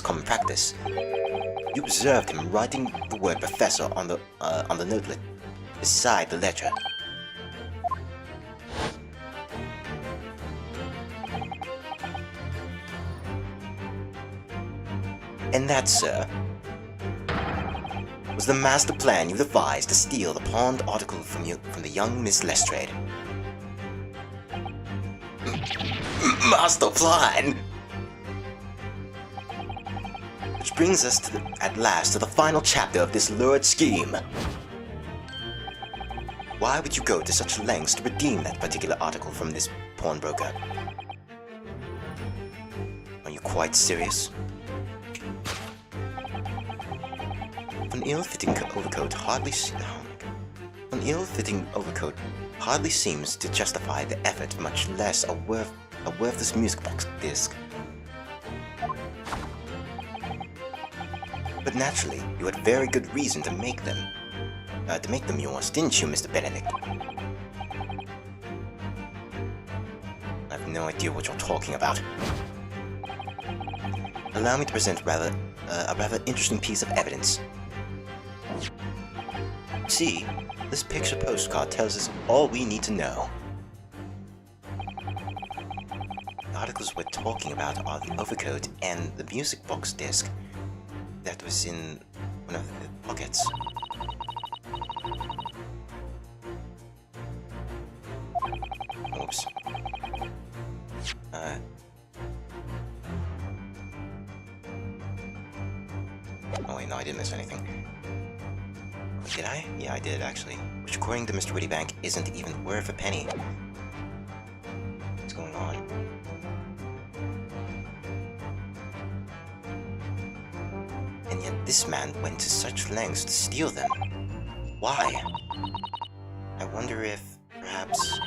common practice, you observed him writing the word professor on the notelet beside the ledger. And that, sir, was the master plan you devised to steal the pawned article from the young Miss Lestrade. Master plan! Which brings us at last to the final chapter of this lurid scheme. Why would you go to such lengths to redeem that particular article from this pawnbroker? Are you quite serious? An ill-fitting overcoat hardly seems to justify the effort, much less a worthless music box disc. But naturally, you had very good reason to make them yours, didn't you, Mr. Benedict? I have no idea what you're talking about. Allow me to present a rather interesting piece of evidence. See, this picture postcard tells us all we need to know. Chronicles we're talking about are the overcoat and the music box disc that was in one of the pockets. Oops. Oh wait, no, I didn't miss anything. Did I? Yeah, I did, actually. Which, according to Mr. Wittybank, isn't even worth a penny. What's going on? And yet this man went to such lengths to steal them. Why? I wonder if, perhaps,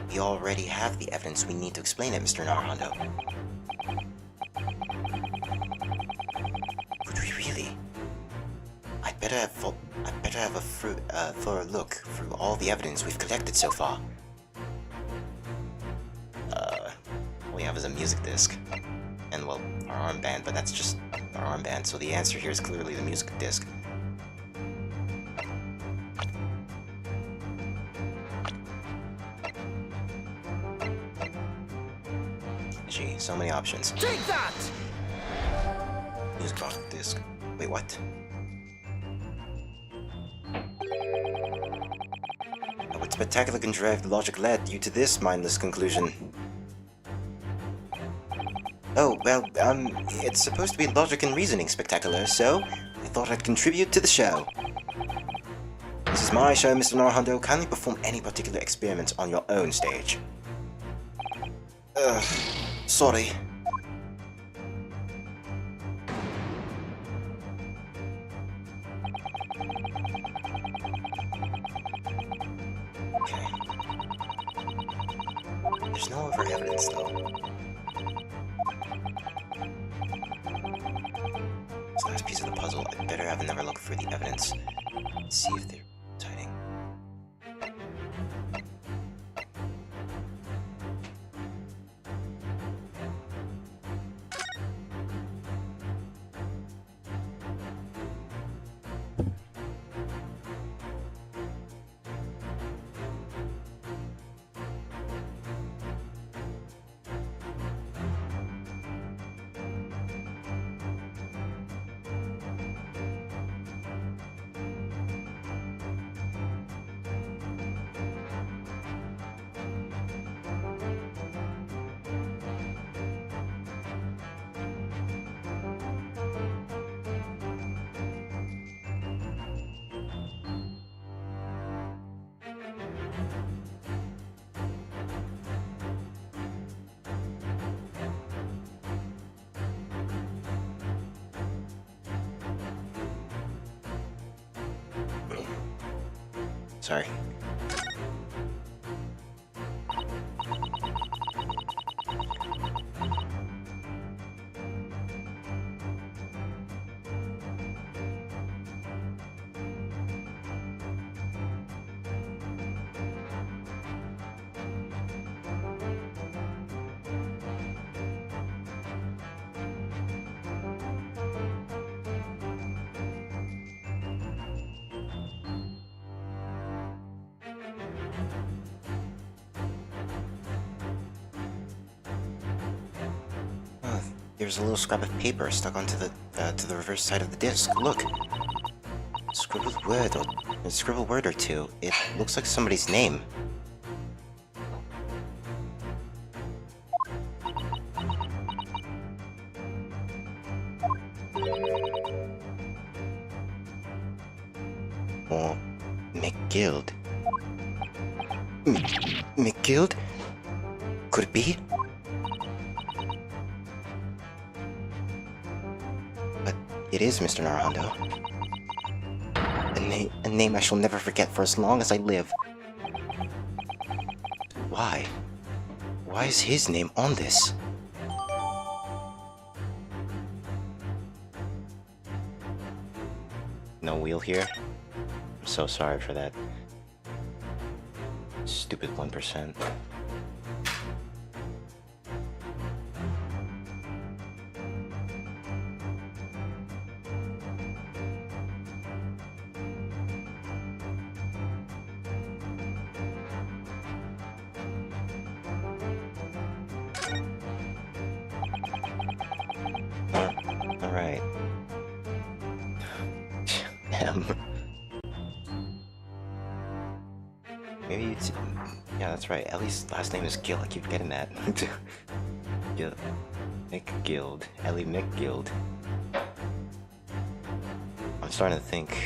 we already have the evidence we need to explain it, Mr. Naruhondo. Would we really? I'd better have a thorough look through all the evidence we've collected so far. All we have is a music disc. And, well, our armband, but that's just our armband, so the answer here is clearly the music disc. Gee, so many options. Take that! Music box disc. Wait, what? What spectacular contrived logic led you to this mindless conclusion? Oh, well, it's supposed to be logic and reasoning spectacular, so I thought I'd contribute to the show. This is my show, Mr. Naruhondo. Kindly perform any particular experiments on your own stage. Sorry. Okay. There's no other evidence, though. This last piece of the puzzle, I'd better have another look for the evidence. See if they're exciting. Sorry. There's a little scrap of paper stuck onto the to the reverse side of the disc. Look, scribbled word or two. It looks like somebody's name. Or McGild. McGild? Could it be? It is, Mr. Naruhondo. A name I shall never forget for as long as I live. Why? Why is his name on this? No wheel here? I'm so sorry for that. Stupid 1%. M. Maybe it's... Yeah, that's right. Ellie's last name is Gill. I keep getting that. Gill. McGild. Ellie McGild. I'm starting to think...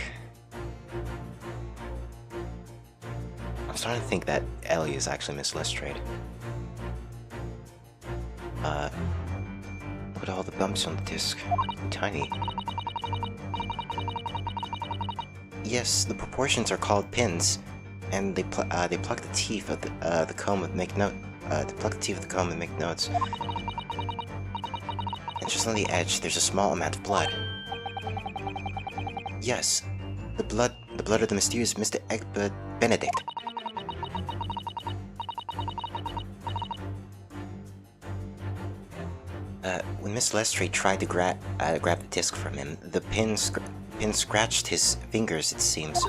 that Ellie is actually Miss Lestrade. Look at all the bumps on the disc. Tiny. Yes, the proportions are called pins, and they plug the teeth of the comb and make note. They plug the teeth of the comb and make notes. And just on the edge, there's a small amount of blood. Yes, the blood of the mysterious Mr. Egbert Benedict. When Miss Lestrade tried to grab the disc from him, the pin scratched his fingers, it seems.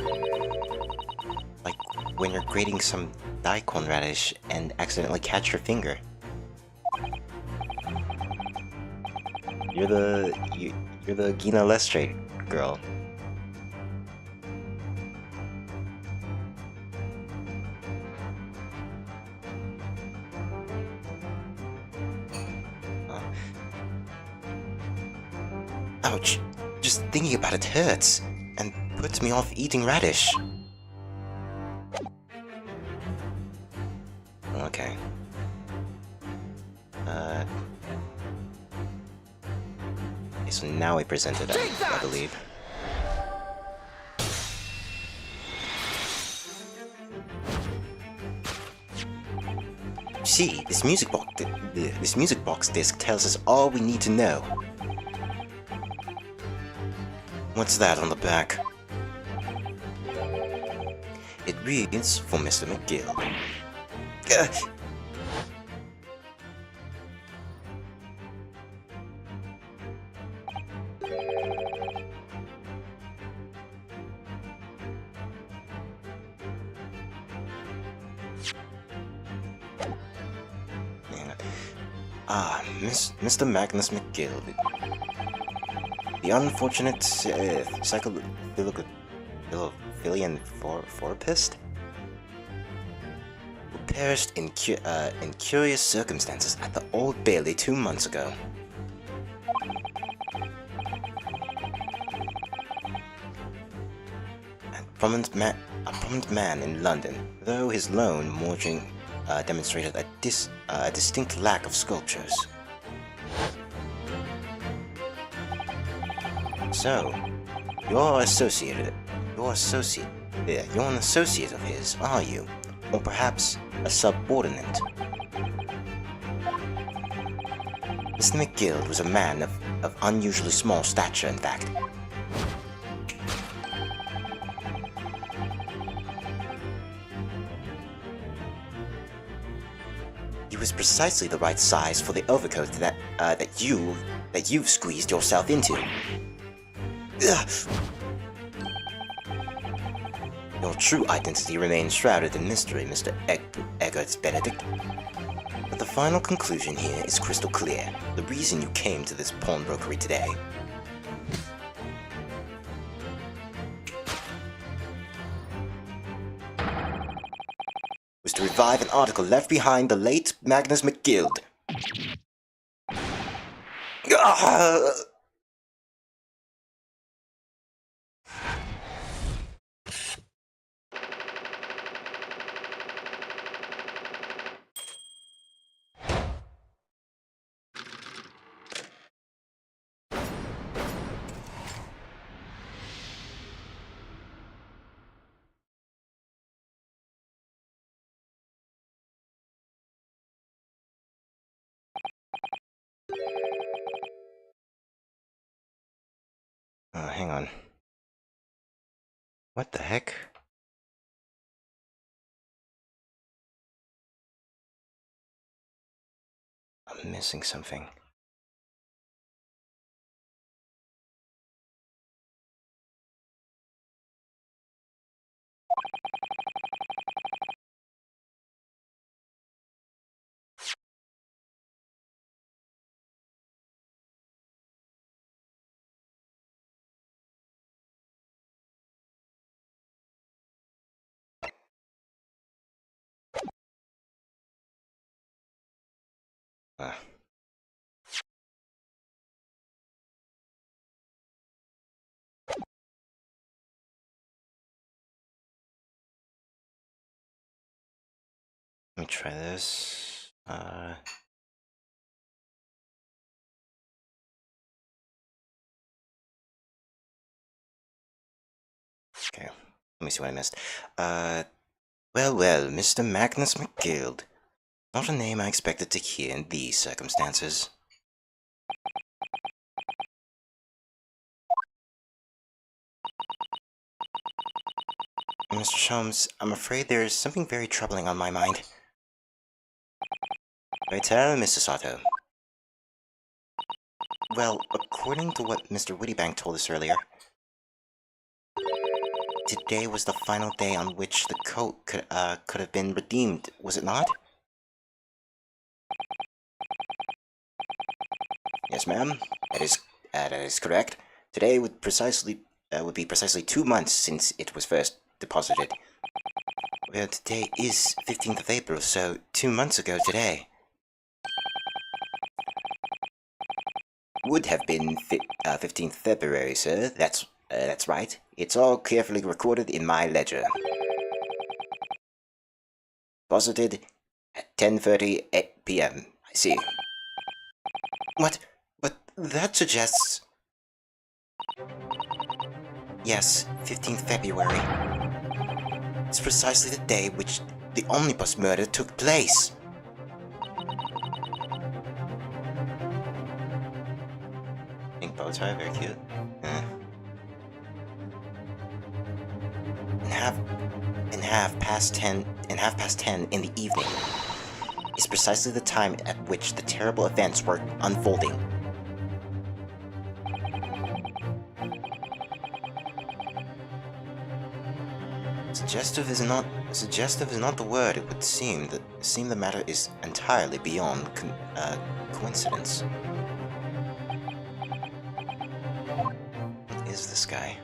Like when you're grating some daikon radish and accidentally catch your finger. You're the Gina Lestrade girl. Ouch! Just thinking about it hurts, and puts me off eating radish. Okay. Okay, so now we presented it, I believe. See, this music box disc tells us all we need to know. What's that on the back? It reads for Mr. McGill. Mr. Magnus McGill. The unfortunate psychophilian therapist who perished in curious circumstances at the Old Bailey 2 months ago. A prominent man in London, though his lone mortgaging demonstrated a distinct lack of sculptures. So, you're an associate of his, are you? Or perhaps a subordinate? Mr. McGill was a man of unusually small stature, in fact. He was precisely the right size for the overcoat that you've squeezed yourself into. Ugh. Your true identity remains shrouded in mystery, Mr. Eggert Benedict. But the final conclusion here is crystal clear. The reason you came to this pawnbrokery today was to revive an article left behind the late Magnus McGill. Hang on. What the heck? I'm missing something. Uh. Let me try this. Okay, let me see what I missed. Well, Mr. Magnus McGill. Not a name I expected to hear in these circumstances. Mr. Sholmes, I'm afraid there's something very troubling on my mind. Pray tell, Mr. Sato. Well, according to what Mr. Wittybank told us earlier, today was the final day on which the coat could have been redeemed, was it not? Yes, ma'am. That is correct. Today would be precisely 2 months since it was first deposited. Well, today is 15th of April, so 2 months ago today. Would have been 15th February, sir. That's right. It's all carefully recorded in my ledger. Deposited at 10:30 p.m. I see. What? But that suggests... Yes, 15th February. It's precisely the day which the omnibus murder took place. Pink bow tie, very cute. Half past 10 in the evening is precisely the time at which the terrible events were unfolding. Suggestive is not the word. It would seem the matter is entirely beyond coincidence. What is this guy?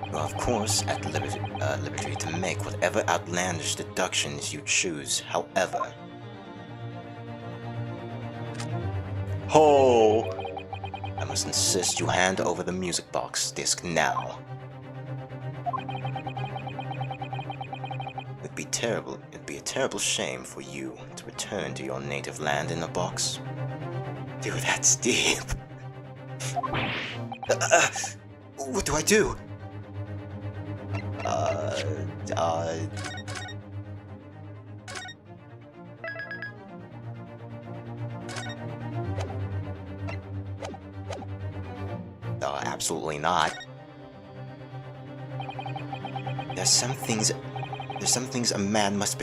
You are, of course, at liberty to make whatever outlandish deductions you choose, however. Ho! I must insist you hand over the music box disc now. It'd be a terrible shame for you to return to your native land in a box. Dude, that's deep. What do I do? Absolutely not. There's some things a man must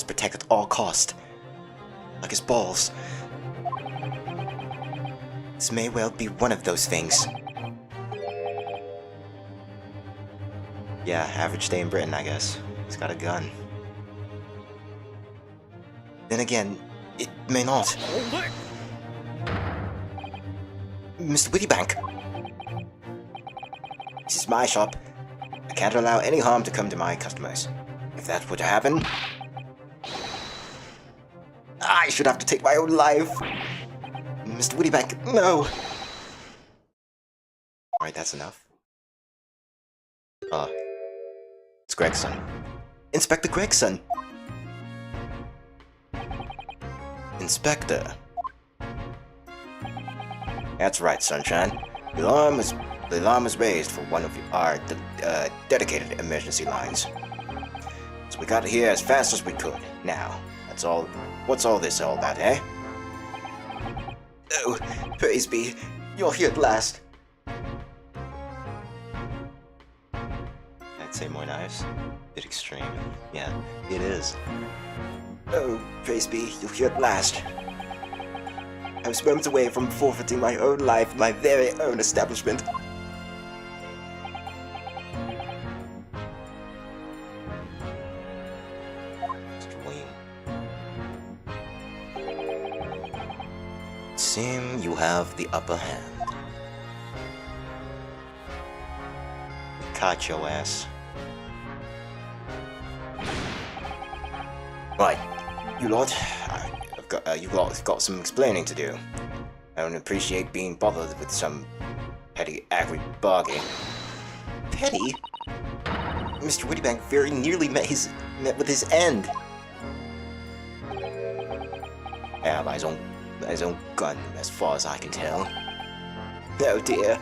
protect at all cost. Like his balls. This may well be one of those things. Yeah, average day in Britain, I guess. He's got a gun. Then again, it may not. Mr. Wittybank! This is my shop. I can't allow any harm to come to my customers. If that were to happen, I should have to take my own life. Mr. Wittybank, no! Alright, that's enough. It's Gregson. Inspector Gregson! Inspector. That's right, Sunshine. The alarm is raised for one of our dedicated emergency lines. So we got here as fast as we could. Now, that's all. What's all this all about, eh? Oh, praise be, you're here at last. I'd say more knives. Bit extreme. Yeah, it is. Oh, praise be, you're here at last. I was moments away from forfeiting my own life, my very own establishment. Seem you have the upper hand. We caught your ass. Right, you lot. you've got some explaining to do. I don't appreciate being bothered with some petty angry boggy. Petty? Mr. Wittybank very nearly met with his end. Yeah, by his own gun, as far as I can tell. Oh dear.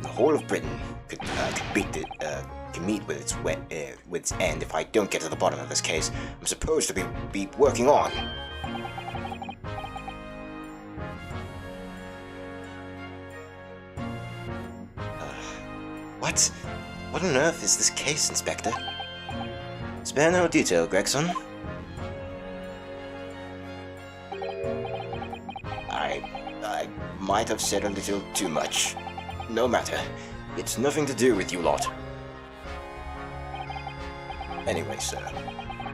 The whole of Britain could meet with its end if I don't get to the bottom of this case I'm supposed to be working on. What? What on earth is this case, Inspector? Spare no detail, Gregson. I might have said a little too much. No matter. It's nothing to do with you lot. Anyway, sir,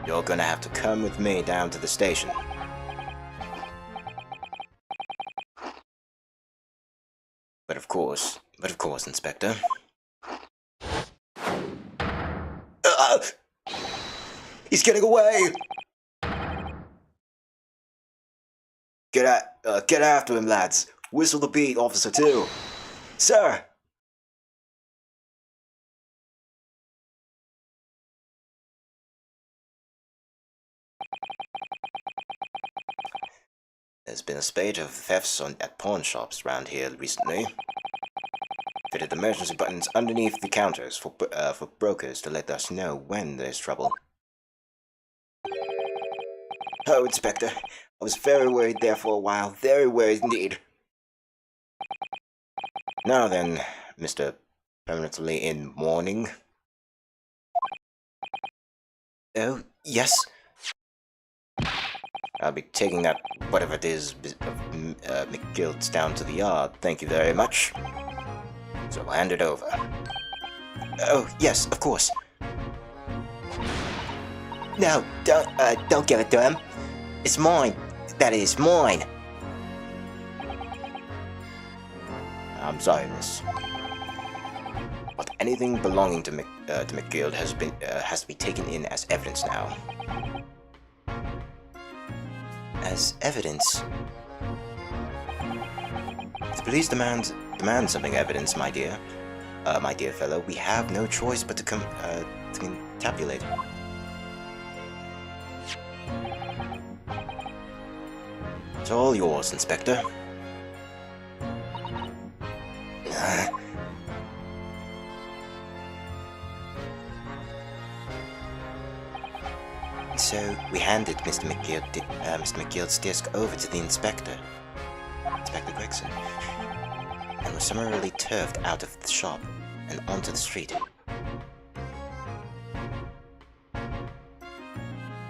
you're gonna have to come with me down to the station. But of course, Inspector. He's getting away! Get after him, lads. Whistle the beat, Officer 2. Sir! There's been a spate of thefts at pawn shops around here recently. Fitted emergency buttons underneath the counters for brokers to let us know when there's trouble. Oh, Inspector, I was very worried there for a while, very worried indeed. Now then, Mr. Permanently in mourning. Oh, yes? I'll be taking that, whatever it is, of McGilt's down to the yard, thank you very much. So I'll hand it over. Oh, yes, of course. No, don't give it to him. It's mine. That is mine. I'm sorry, miss. But anything belonging to McGill has to be taken in as evidence now. As evidence? If the police demand something evidence, my dear fellow, we have no choice but to confabulate. It's all yours, Inspector. So we handed Mr. McGill's disc over to the Inspector Gregson, and was summarily turfed out of the shop and onto the street.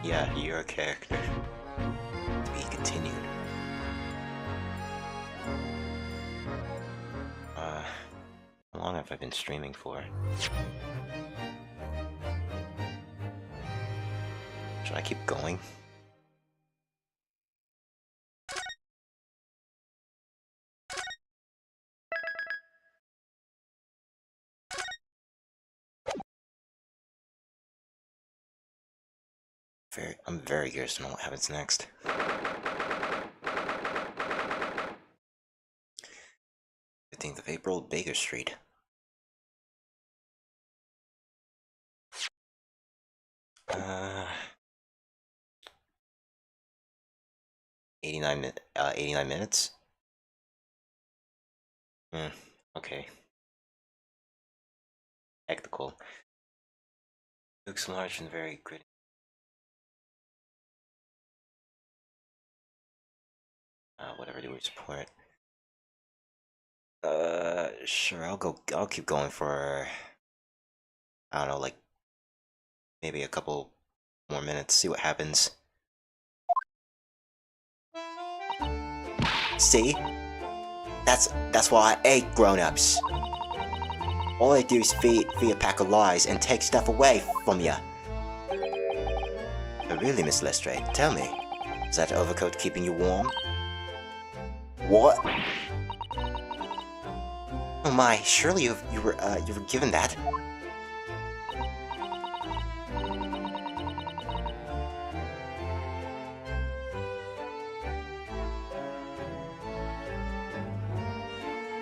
Yeah, you're a character. To be continued. How long have I been streaming for? Should I keep going? I'm very curious to know what happens next. 15th of April, Baker Street. Uh... 89 minutes? Okay. Technical. Looks large and very gritty. Whatever do we support? Sure, I'll keep going for, I don't know, like, maybe a couple more minutes, see what happens. See? That's why I hate grown-ups. All they do is feed a pack of lies and take stuff away from ya. But really, Miss Lestrade, tell me, is that overcoat keeping you warm? What? Oh my, surely you were given that.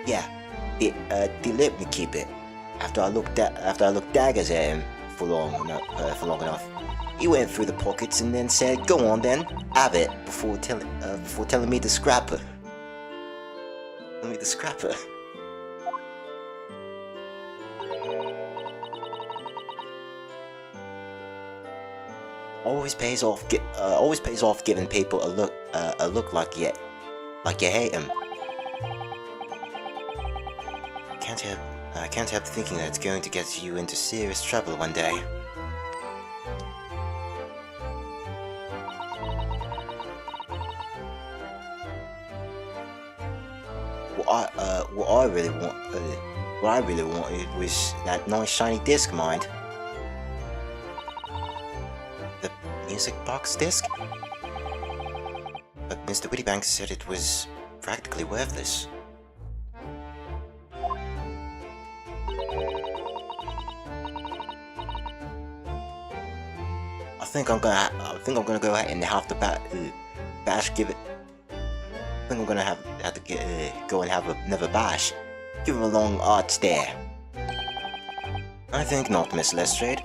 Yeah, they let me keep it. After I looked daggers at him for long enough, he went through the pockets and then said, "Go on then, have it," before telling me to scrap her. Telling me to scrap her. Always pays off giving people a look like you hate them. I can't help thinking that it's going to get you into serious trouble one day. What I really wanted was that nice shiny disc of mine. The music box disc? But Mr. Wittybank said it was practically worthless. I think I'm gonna go ahead and have to bash. Give it. I think I'm gonna have to go and have another bash. Give him a long odd stare. I think not, Miss Lestrade.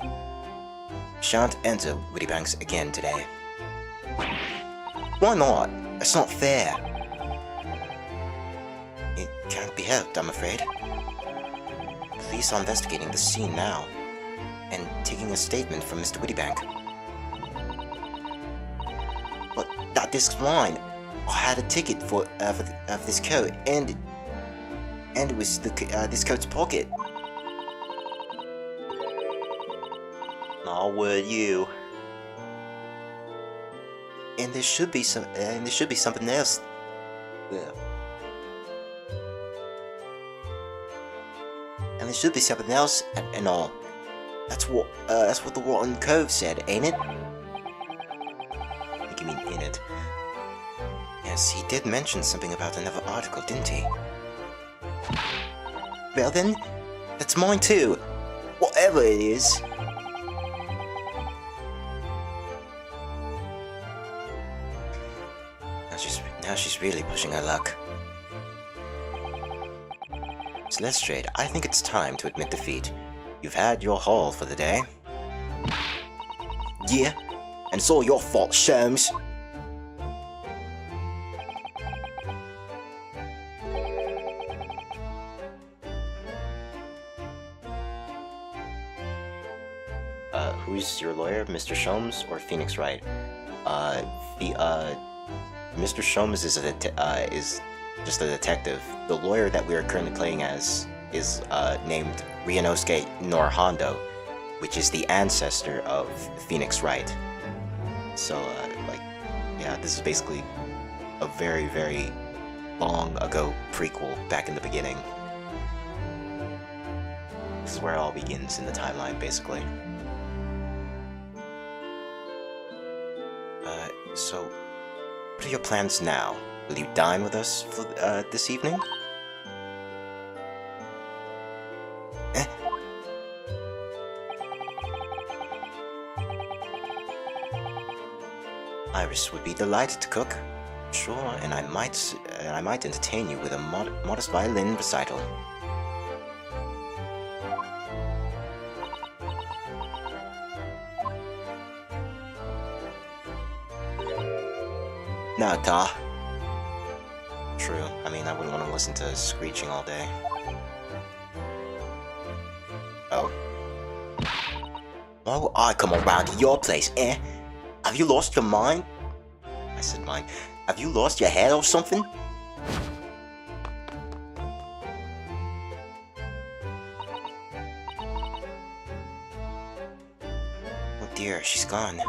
Shan't enter Wittybanks again today. Why not? It's not fair. It can't be helped, I'm afraid. Police are investigating the scene now, and taking a statement from Mr. Wittybank. But that disc's mine. I had a ticket for this coat, and it was this coat's pocket. Aw, would you? And there should be something else. Yeah. And there should be something else and all. That's what the Rotten Cove said, ain't it? I think you mean in it. Yes, he did mention something about another article, didn't he? Well then, that's mine too. Whatever it is. Now she's really pushing her luck. Miss Lestrade, I think it's time to admit defeat. You've had your haul for the day. Yeah, and it's all your fault, Sholmes. Who's your lawyer, Mr. Sholmes or Phoenix Wright? Mr. Sholmes is just a detective. The lawyer that we are currently playing as is named Ryunosuke Norhondo, which is the ancestor of Phoenix Wright. So, yeah, this is basically a very, very long ago prequel back in the beginning. This is where it all begins in the timeline, basically. So, what are your plans now? Will you dine with us for this evening? Iris would be delighted to cook. Sure, and I might entertain you with a modest violin recital. No, Ta. True. I mean, I wouldn't want to listen to screeching all day. Oh. Why would I come around to your place, eh? Have you lost your mind? I said mine. Have you lost your head or something? Oh dear, she's gone.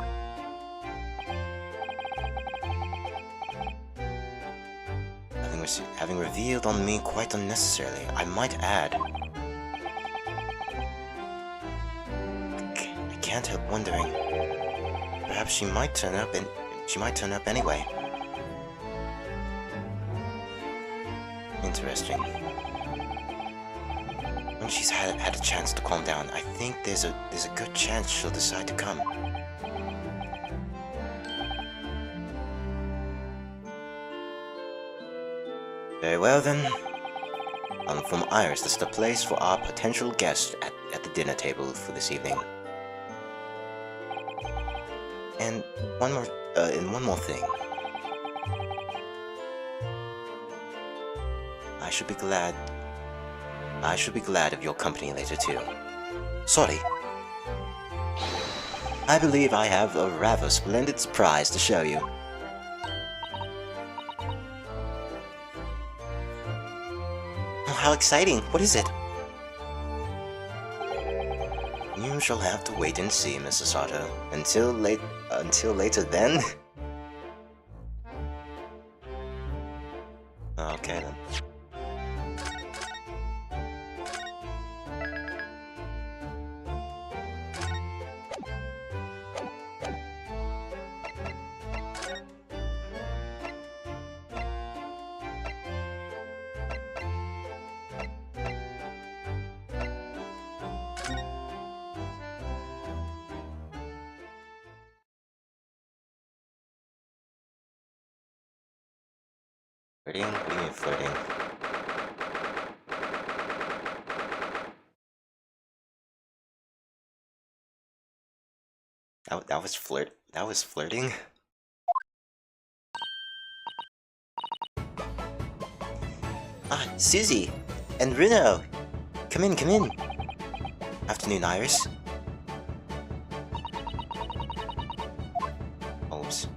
Having revealed on me quite unnecessarily, I might add. I can't help wondering. Perhaps she might turn up anyway. Interesting. When she's had a chance to calm down, I think there's a good chance she'll decide to come. Very well then. From Iris, this is the place for our potential guests at the dinner table for this evening. And one more thing. I should be glad of your company later too. Sorry. I believe I have a rather splendid surprise to show you. Oh, how exciting! What is it? You shall have to wait and see, Mrs. Sato. Until later then? Okay then. Flirting? What do you mean flirting? That was flirting? Ah, Susie! And Runo! Come in! Afternoon, Iris. Oops.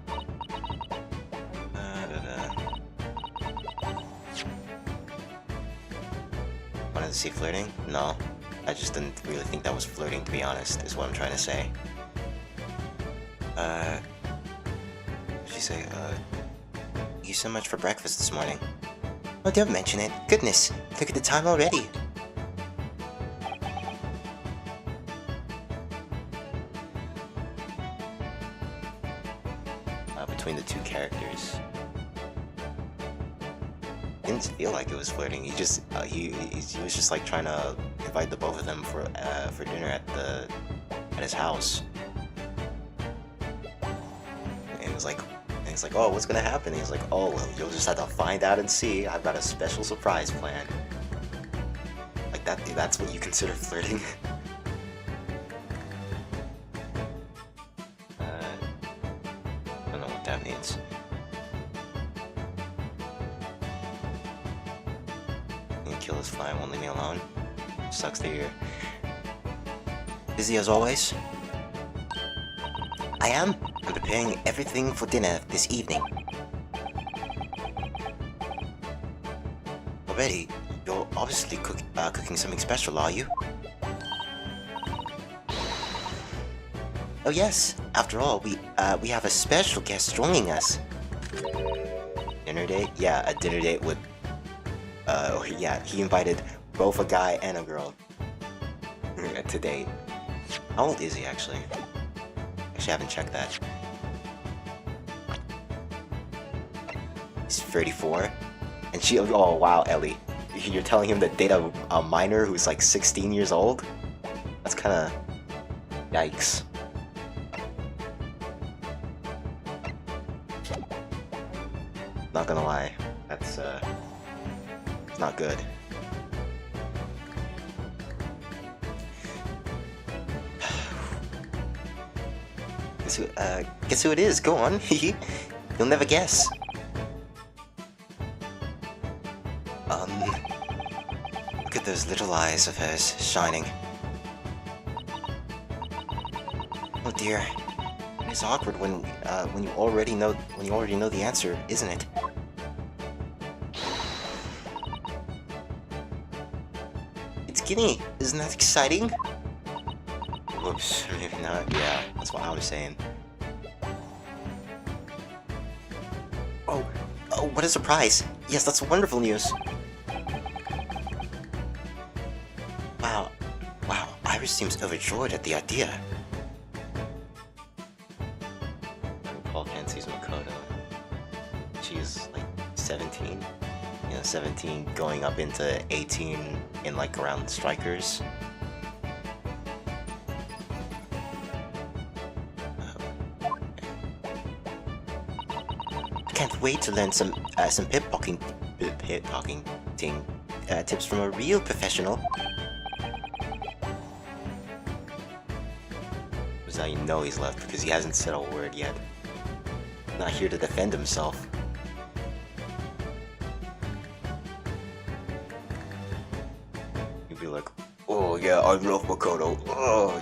Wanted to see flirting? No. I just didn't really think that was flirting, to be honest, is what I'm trying to say. She say, thank you so much for breakfast this morning. Oh, don't mention it. Goodness, look at the time already. Between the two characters, didn't feel like it was flirting. He just he was just like trying to invite the both of them for dinner at his house. And he's like, oh, what's gonna happen? And he's like, oh well, you'll just have to find out and see. I've got a special surprise plan. Like that's what you consider flirting? I don't know what that means. Kill this fly, won't leave me alone. Sucks to hear. Busy as always? I am. I'm preparing everything for dinner this evening. Already? You're obviously cooking something special, are you? Oh yes. After all, we have a special guest joining us. Dinner date? Yeah, a dinner date with yeah, he invited both a guy and a girl to date. How old is he, actually? Actually, I haven't checked that. He's 34? And she- oh wow, Ellie. You're telling him to date a minor who's like 16 years old? That's kinda... yikes. Not gonna lie. That's, it's not good. Guess who it is? Go on. You'll never guess. Look at those little eyes of hers shining. Oh dear. It's awkward when you already know the answer, isn't it? It's Ginny. Isn't that exciting? Whoops, maybe not. Yeah, that's what I was saying. Oh, what a surprise! Yes, that's wonderful news. Wow, Iris seems overjoyed at the idea. Paul can't see Makoto. She's like 17. You know, 17 going up into 18 in like around strikers. Can't wait to learn some pickpocketing tips from a real professional. Because now you know he's left because he hasn't said a word yet. Not here to defend himself. He'd be like, "Oh yeah, I love Makoto. Oh,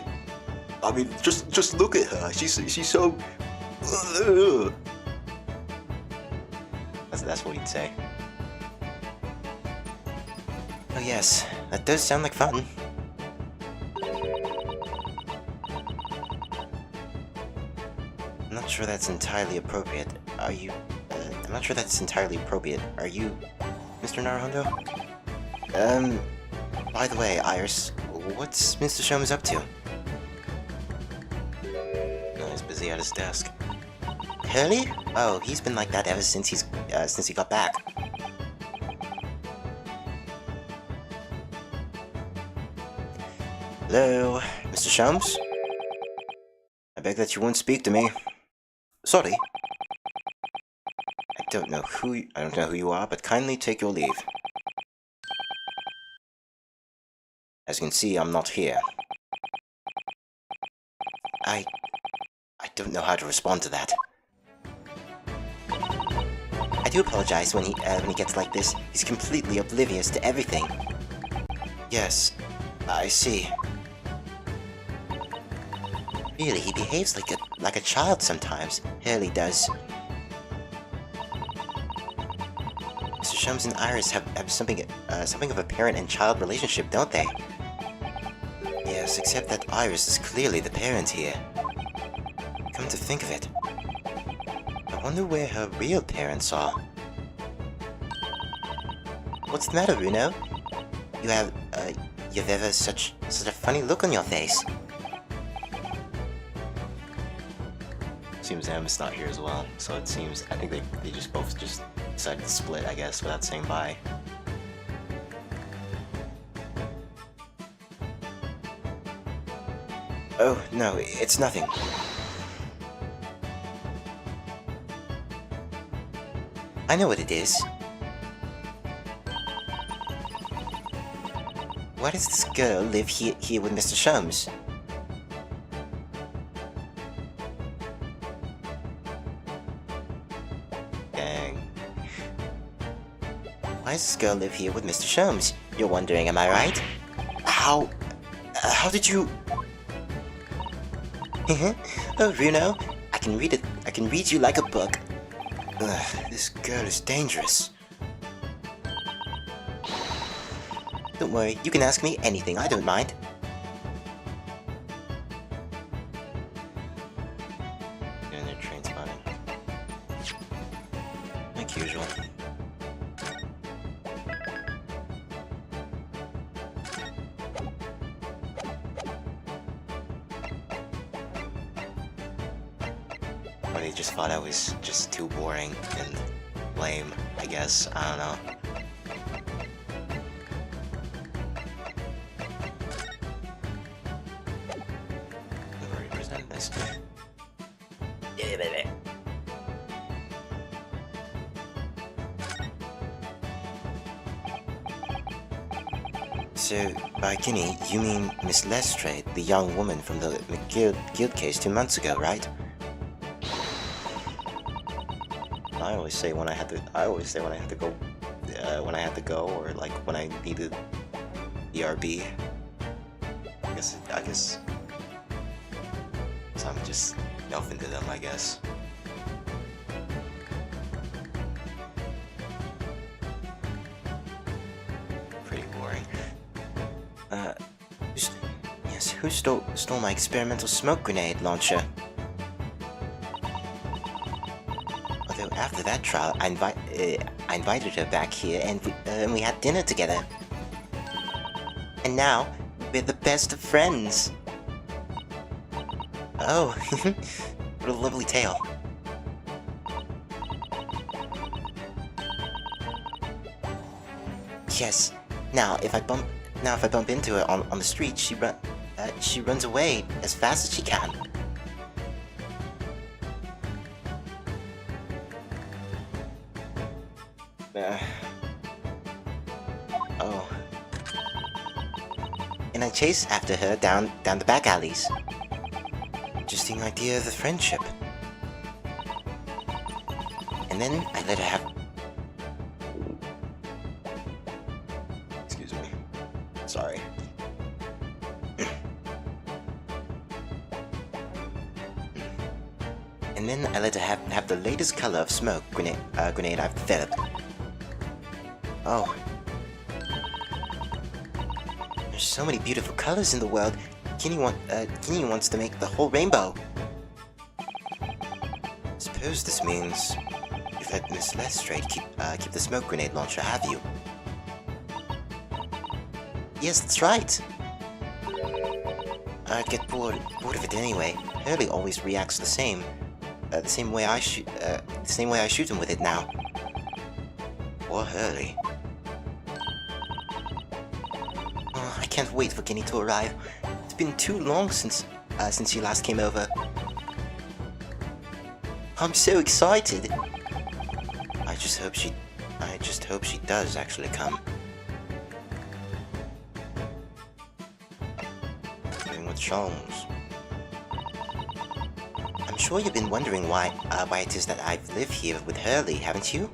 I mean, just look at her. She's so." That's what he'd say. Oh yes, that does sound like fun. I'm not sure that's entirely appropriate. Are you? I'm not sure that's entirely appropriate. Are you, Mr. Naruhondo? By the way, Iris, what's Mr. Sholmes up to? No, he's busy at his desk. Hurley? Oh, he's been like that ever since he got back. Hello, Mr. Sholmes? I beg that you won't speak to me. Sorry. I don't know who you are, but kindly take your leave. As you can see, I'm not here. I don't know how to respond to that. I do apologize when he gets like this. He's completely oblivious to everything. Yes, I see. Really, he behaves like a child sometimes. Hurley does. Mr. Sholmes and Iris have something of a parent and child relationship, don't they? Yes, except that Iris is clearly the parent here. Come to think of it, I wonder where her real parents are. What's the matter, Runo? You've ever such a funny look on your face. Seems Em's not here as well, so it seems I think they just both just decided to split, I guess, without saying bye. Oh, no, it's nothing. I know what it is. Why does this girl live here with Mr. Sholmes? Dang. Why does this girl live here with Mr. Sholmes? You're wondering, am I right? How did you... Oh, Runo, I can read you like a book. Ugh, this girl is dangerous. Don't worry, you can ask me anything, I don't mind. Getting their train spotting. Like usual. Or they just thought I was just too boring and lame, I guess. I don't know. Never represent this. Yeah, baby. So, by Guinea, you mean Miss Lestrade, the young woman from the guild case 2 months ago, right? I always say when I had to go, or like when I needed ERB. I guess. So I'm just delving into them, I guess. Pretty boring. Who stole my experimental smoke grenade launcher? Although after that trial, I invited her back here, and we had dinner together. And now, we're the best of friends. Oh, what a lovely tale. Yes. Now, if I bump into her on the street, she runs away as fast as she can. Oh. And I chased after her down the back alleys. Interesting idea of the friendship. And then I let her have... Excuse me. Sorry. And then I let her have the latest color of smoke grenade I've developed. Oh. There's so many beautiful colors in the world. Kenny wants to make the whole rainbow. Suppose this means you've let Miss Lestrade keep the smoke grenade launcher, have you? Yes, that's right. I'd get bored of it anyway. Hurley always reacts the same way I shoot him with it now. Poor Hurley. Oh, I can't wait for Kenny to arrive. It's been too long since she last came over. I'm so excited. I just hope she does actually come. Living with Charles. I'm sure you've been wondering why it is that I live here with Hurley, haven't you?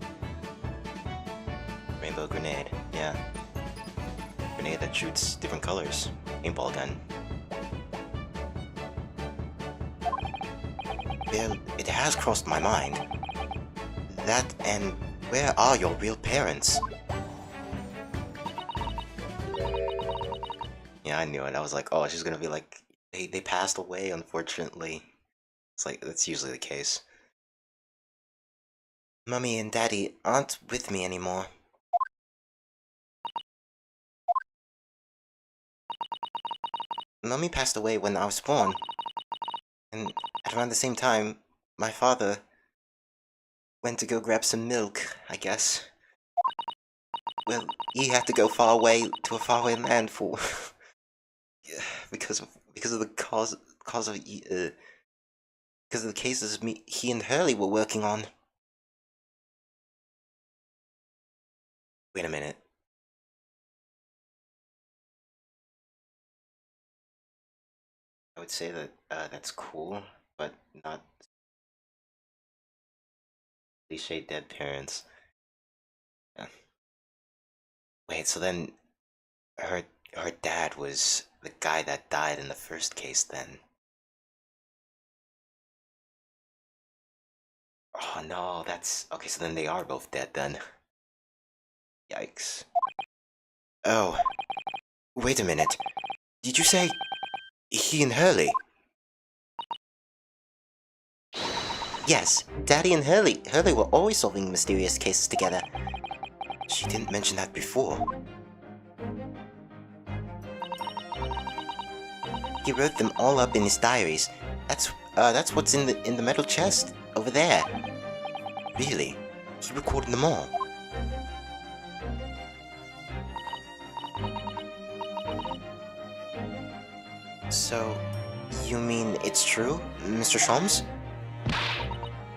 Rainbow grenade, yeah. Grenade that shoots different colors. Paintball gun. Well, it has crossed my mind. That and where are your real parents? Yeah, I knew it. I was like, oh, she's gonna be like, they passed away, unfortunately. It's like, that's usually the case. Mummy and Daddy aren't with me anymore. Mummy passed away when I was born. And at around the same time, my father went to go grab some milk, I guess. Well, he had to go far away to a faraway land for because of the cause of because of the cases he and Hurley were working on. Wait a minute. I would say that that's cool, but not cliche dead parents. Yeah. Wait, so then her dad was the guy that died in the first case then. Oh no, that's okay, so then they are both dead then. Yikes. Oh, wait a minute. Did you say he and Hurley? Yes, Daddy and Hurley were always solving mysterious cases together. She didn't mention that before. He wrote them all up in his diaries. That's what's in the metal chest over there. Really? He recorded them all. So, you mean it's true, Mr. Sholmes?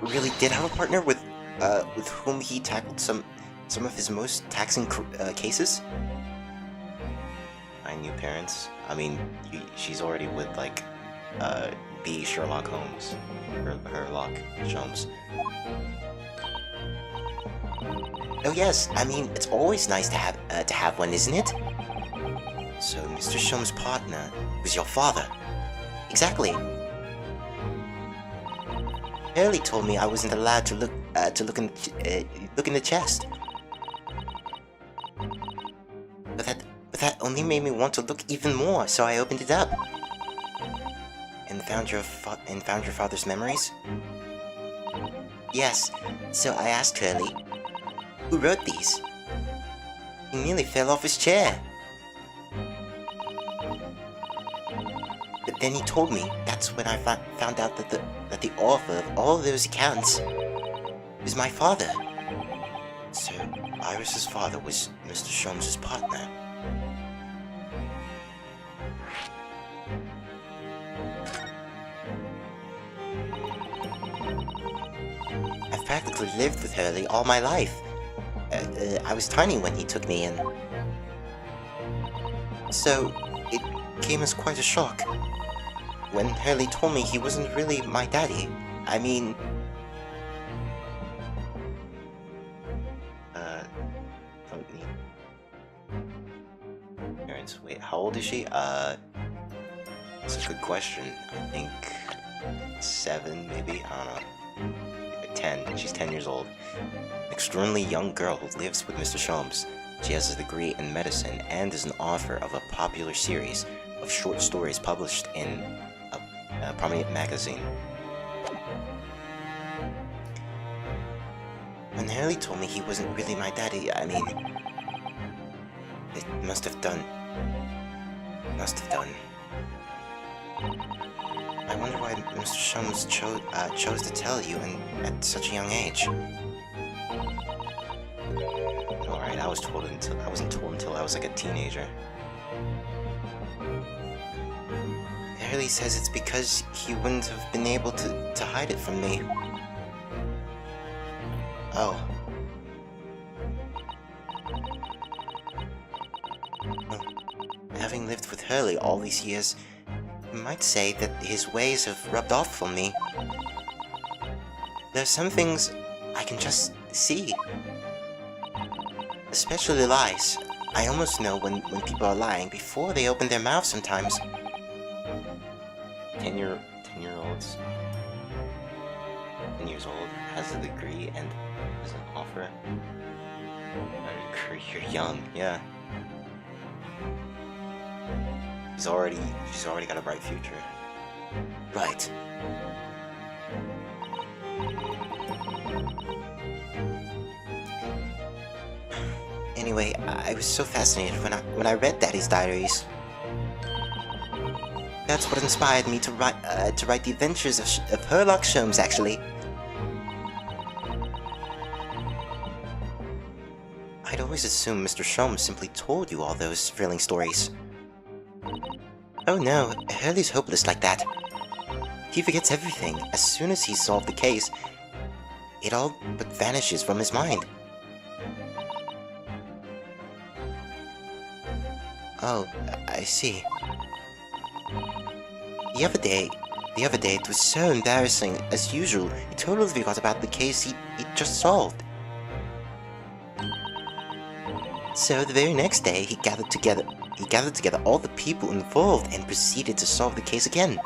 Really did have a partner with whom he tackled some of his most taxing cases? My new parents? I mean, she's already with, like, B. Sherlock Holmes. Herlock Sholmes. Oh yes, I mean, it's always nice to have one, isn't it? So, Mr. Sholmes' partner was your father? Exactly. Hurley told me I wasn't allowed to look in the chest. But that only made me want to look even more, so I opened it up. And found your father's memories? Yes, so I asked Hurley, who wrote these? He nearly fell off his chair. But then he told me that's when I found out that the author of all of those accounts was my father. So Iris's father was Mr. Sholmes' partner. I've practically lived with Hurley all my life. I was tiny when he took me in. So, it came as quite a shock when Hurley told me he wasn't really my daddy. I mean... don't need... parents. Wait, how old is she? That's a good question. I think... 7, maybe? I don't know. 10. She's 10 years old. An extremely young girl who lives with Mr. Sholmes. She has a degree in medicine and is an author of a popular series of short stories published in a prominent magazine. When Hurley told me he wasn't really my daddy, I mean... it must have done. I wonder why Mr. Sholmes chose to tell you at such a young age. Alright, I wasn't told until I was like a teenager. Hurley says it's because he wouldn't have been able to hide it from me. Oh. Well, having lived with Hurley all these years, you might say that his ways have rubbed off on me. There's some things I can just see. Especially lies. I almost know when people are lying before they open their mouths sometimes. 10-year-olds. 10 years old, has a degree, and is an author. You're young, yeah. She's already got a bright future. Right. Anyway, I was so fascinated when I read Daddy's diaries. That's what inspired me to write the adventures of Sherlock Sholmes, actually. I'd always assumed Mr. Sholmes simply told you all those thrilling stories. Oh no, Hurley's hopeless like that. He forgets everything. As soon as he's solved the case, it all but vanishes from his mind. Oh, I see. The other day it was so embarrassing. As usual, he totally forgot about the case he just solved. So the very next day, he gathered together all the people involved and proceeded to solve the case again.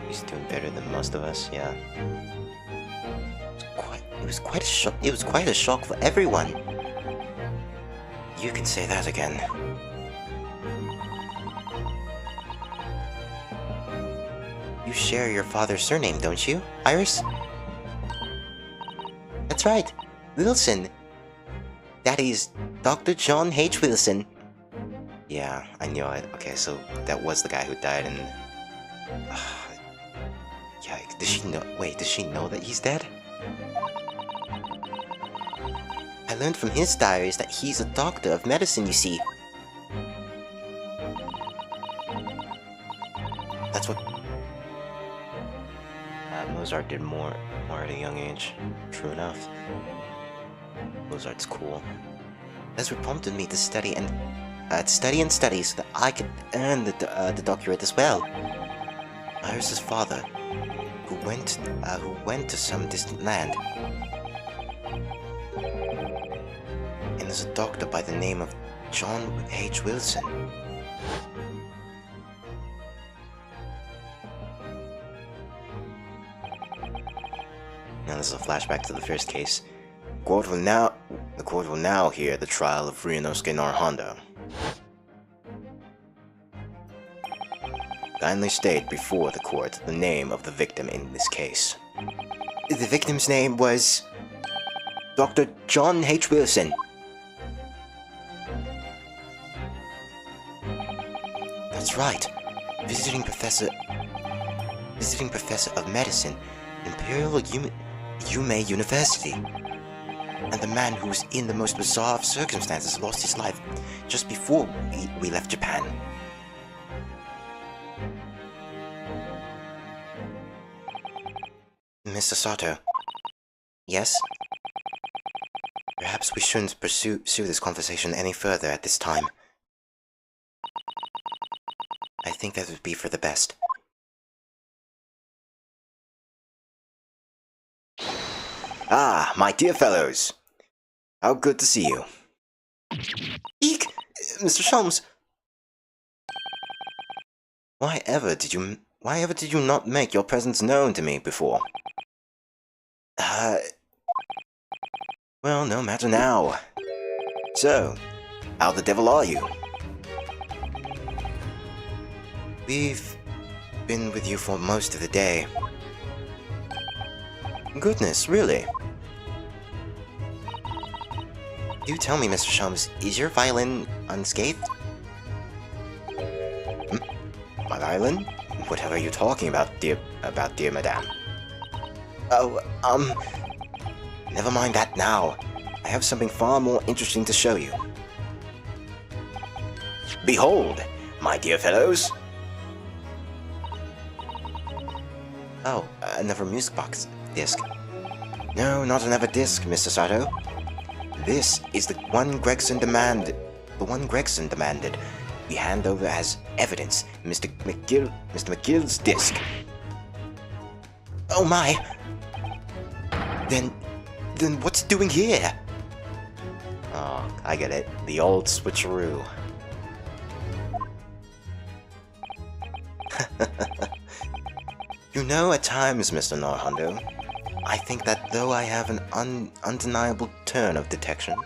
He's doing better than most of us, yeah. It was quite a shock for everyone. You can say that again. You share your father's surname, don't you, Iris? That's right, Wilson. Daddy's Dr. John H. Wilson. Yeah, I knew it. Okay, so that was the guy who died and... yeah, does she know... Wait, does she know that he's dead? I learned from his diaries that he's a doctor of medicine, you see. That's what... Mozart did more at a young age. True enough. Mozart's cool. That's what prompted me to study and study so that I could earn the doctorate as well. Iris's father, who went to some distant land, and is a doctor by the name of John H. Wilson. Now this is a flashback to the first case. The court will now hear the trial of Ryunosuke Naruhondo. Kindly state before the court the name of the victim in this case. The victim's name was... Dr. John H. Wilson. That's right. Visiting professor of medicine, Imperial Yume University. And the man who was in the most bizarre of circumstances lost his life just before we left Japan. Mr. Sato. Yes? Perhaps we shouldn't pursue this conversation any further at this time. I think that would be for the best. Ah, my dear fellows! How good to see you. Eek! Mr. Sholmes! Why ever did you not make your presence known to me before? Well, no matter now. So, how the devil are you? We've been with you for most of the day. Goodness, really? Do tell me, Mr. Sholmes, is your violin unscathed? My violin? Whatever are you talking about, dear madame? Oh, never mind that now. I have something far more interesting to show you. Behold, my dear fellows! Oh, another music box disc. No, not another disc, Mr. Sato. This is the one Gregson demanded. We hand over as evidence Mr. McGill's disc. Oh my! Then what's it doing here? Oh, I get it. The old switcheroo. You know, at times, Mr. Norhondo, I think that though I have an undeniable turn of detection,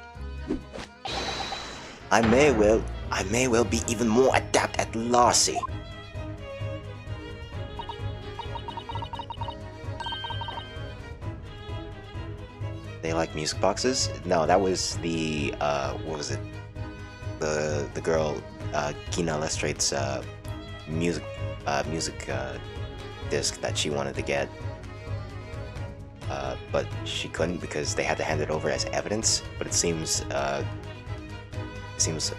I may well be even more adept at larceny. They like music boxes? No, that was the what was it? The girl Kina Lestrade's music disc that she wanted to get, but she couldn't because they had to hand it over as evidence. But it seems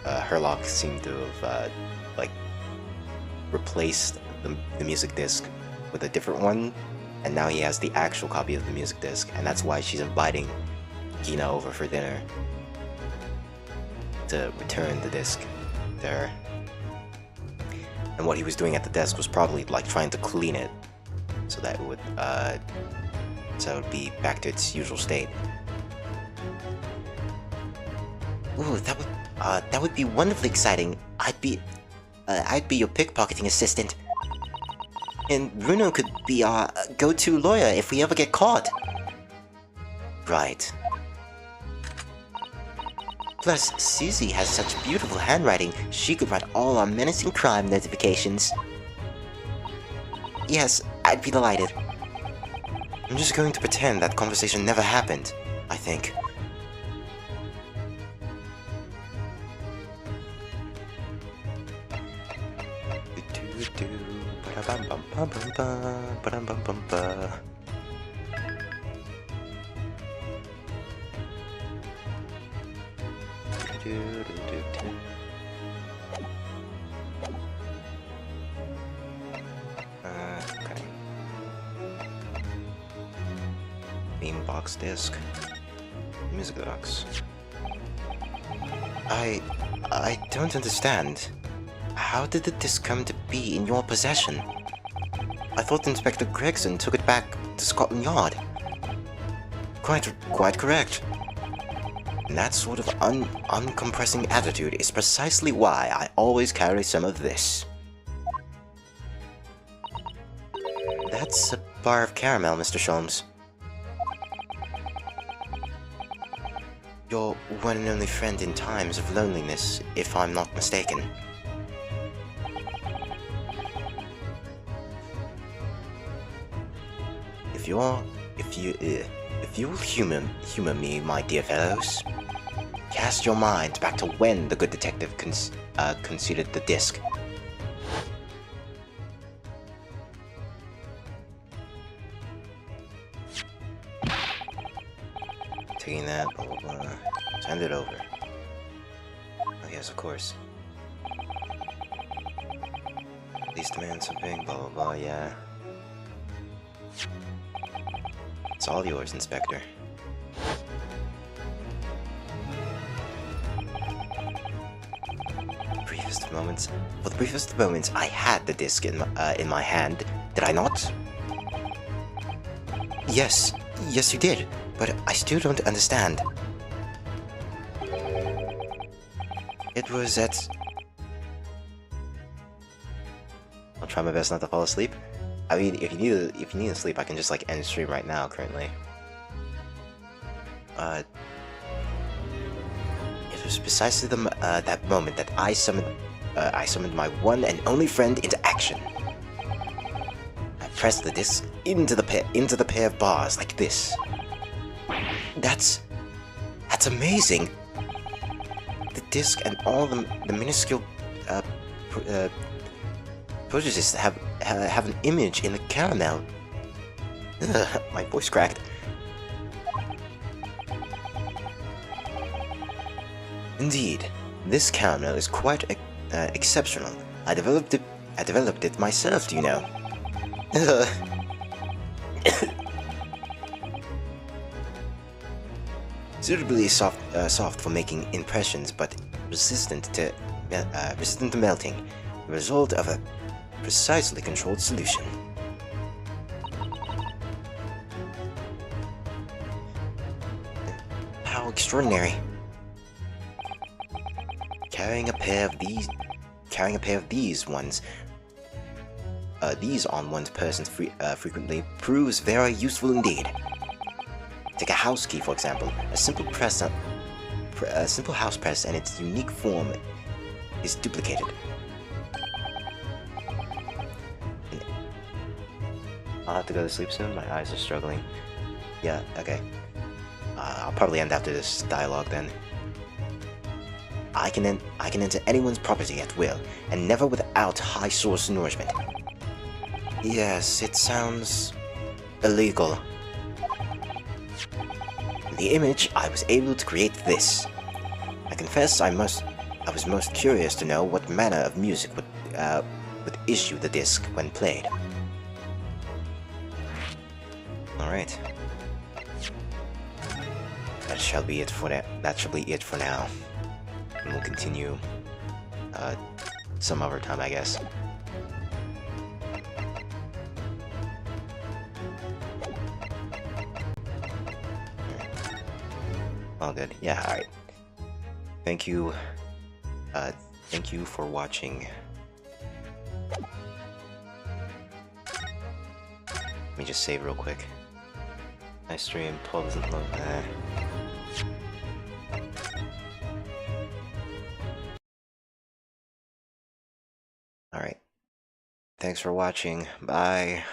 Herlock seemed to have like replaced the music disc with a different one, and now he has the actual copy of the music disc, and that's why she's inviting Kina over for dinner to return the disc to her. And what he was doing at the desk was probably like trying to clean it so that it would be back to its usual state. Ooh, that would be wonderfully exciting. I'd be your pickpocketing assistant, and Bruno could be our go-to lawyer if we ever get caught. Right. Plus, Susie has such beautiful handwriting, she could write all our menacing crime notifications. Yes, I'd be delighted. I'm just going to pretend that conversation never happened, I think. Okay. Beambox disc. Music box. I don't understand. How did the disc come to be in your possession? I thought Inspector Gregson took it back to Scotland Yard. Quite correct. And that sort of uncompressing attitude is precisely why I always carry some of this. That's a bar of caramel, Mr. Sholmes. Your one and only friend in times of loneliness, if I'm not mistaken. If you'll humor me, my dear fellows, cast your minds back to when the good detective considered the disc. Taking that, blah blah blah. Send it over. Oh yes, of course. Please demand something, blah blah blah, yeah. It's all yours, Inspector. briefest moments, I had the disc in my hand. Did I not? Yes, yes, you did. But I still don't understand. It was at... I'll try my best not to fall asleep. I mean, if you need to sleep, I can just like end stream right now. Currently, it was precisely that moment that I summoned my one and only friend into action. I pressed the disc into the pair of bars like this. That's amazing. The disc and all the minuscule proteges have an image in the caramel. Ugh, my voice cracked. Indeed, this caramel is quite exceptional. I developed it myself, do you know? Suitably soft for making impressions, but resistant to melting. The result of a precisely controlled solution. How extraordinary! Carrying a pair of these on one's person frequently proves very useful indeed. Take a house key, for example. A simple house press and its unique form is duplicated. I'll have to go to sleep soon. My eyes are struggling. Yeah, okay. I'll probably end after this dialogue then. I can enter anyone's property at will, and never without high source nourishment. Yes, it sounds illegal. In the image, I was able to create this. I confess I was most curious to know what manner of music would issue the disc when played. Alright. That shall be it for now. And we'll continue some other time, I guess. All good. Yeah, alright. Thank you for watching. Let me just save real quick. Nice stream, 12 isn't low. Alright. Thanks for watching. Bye.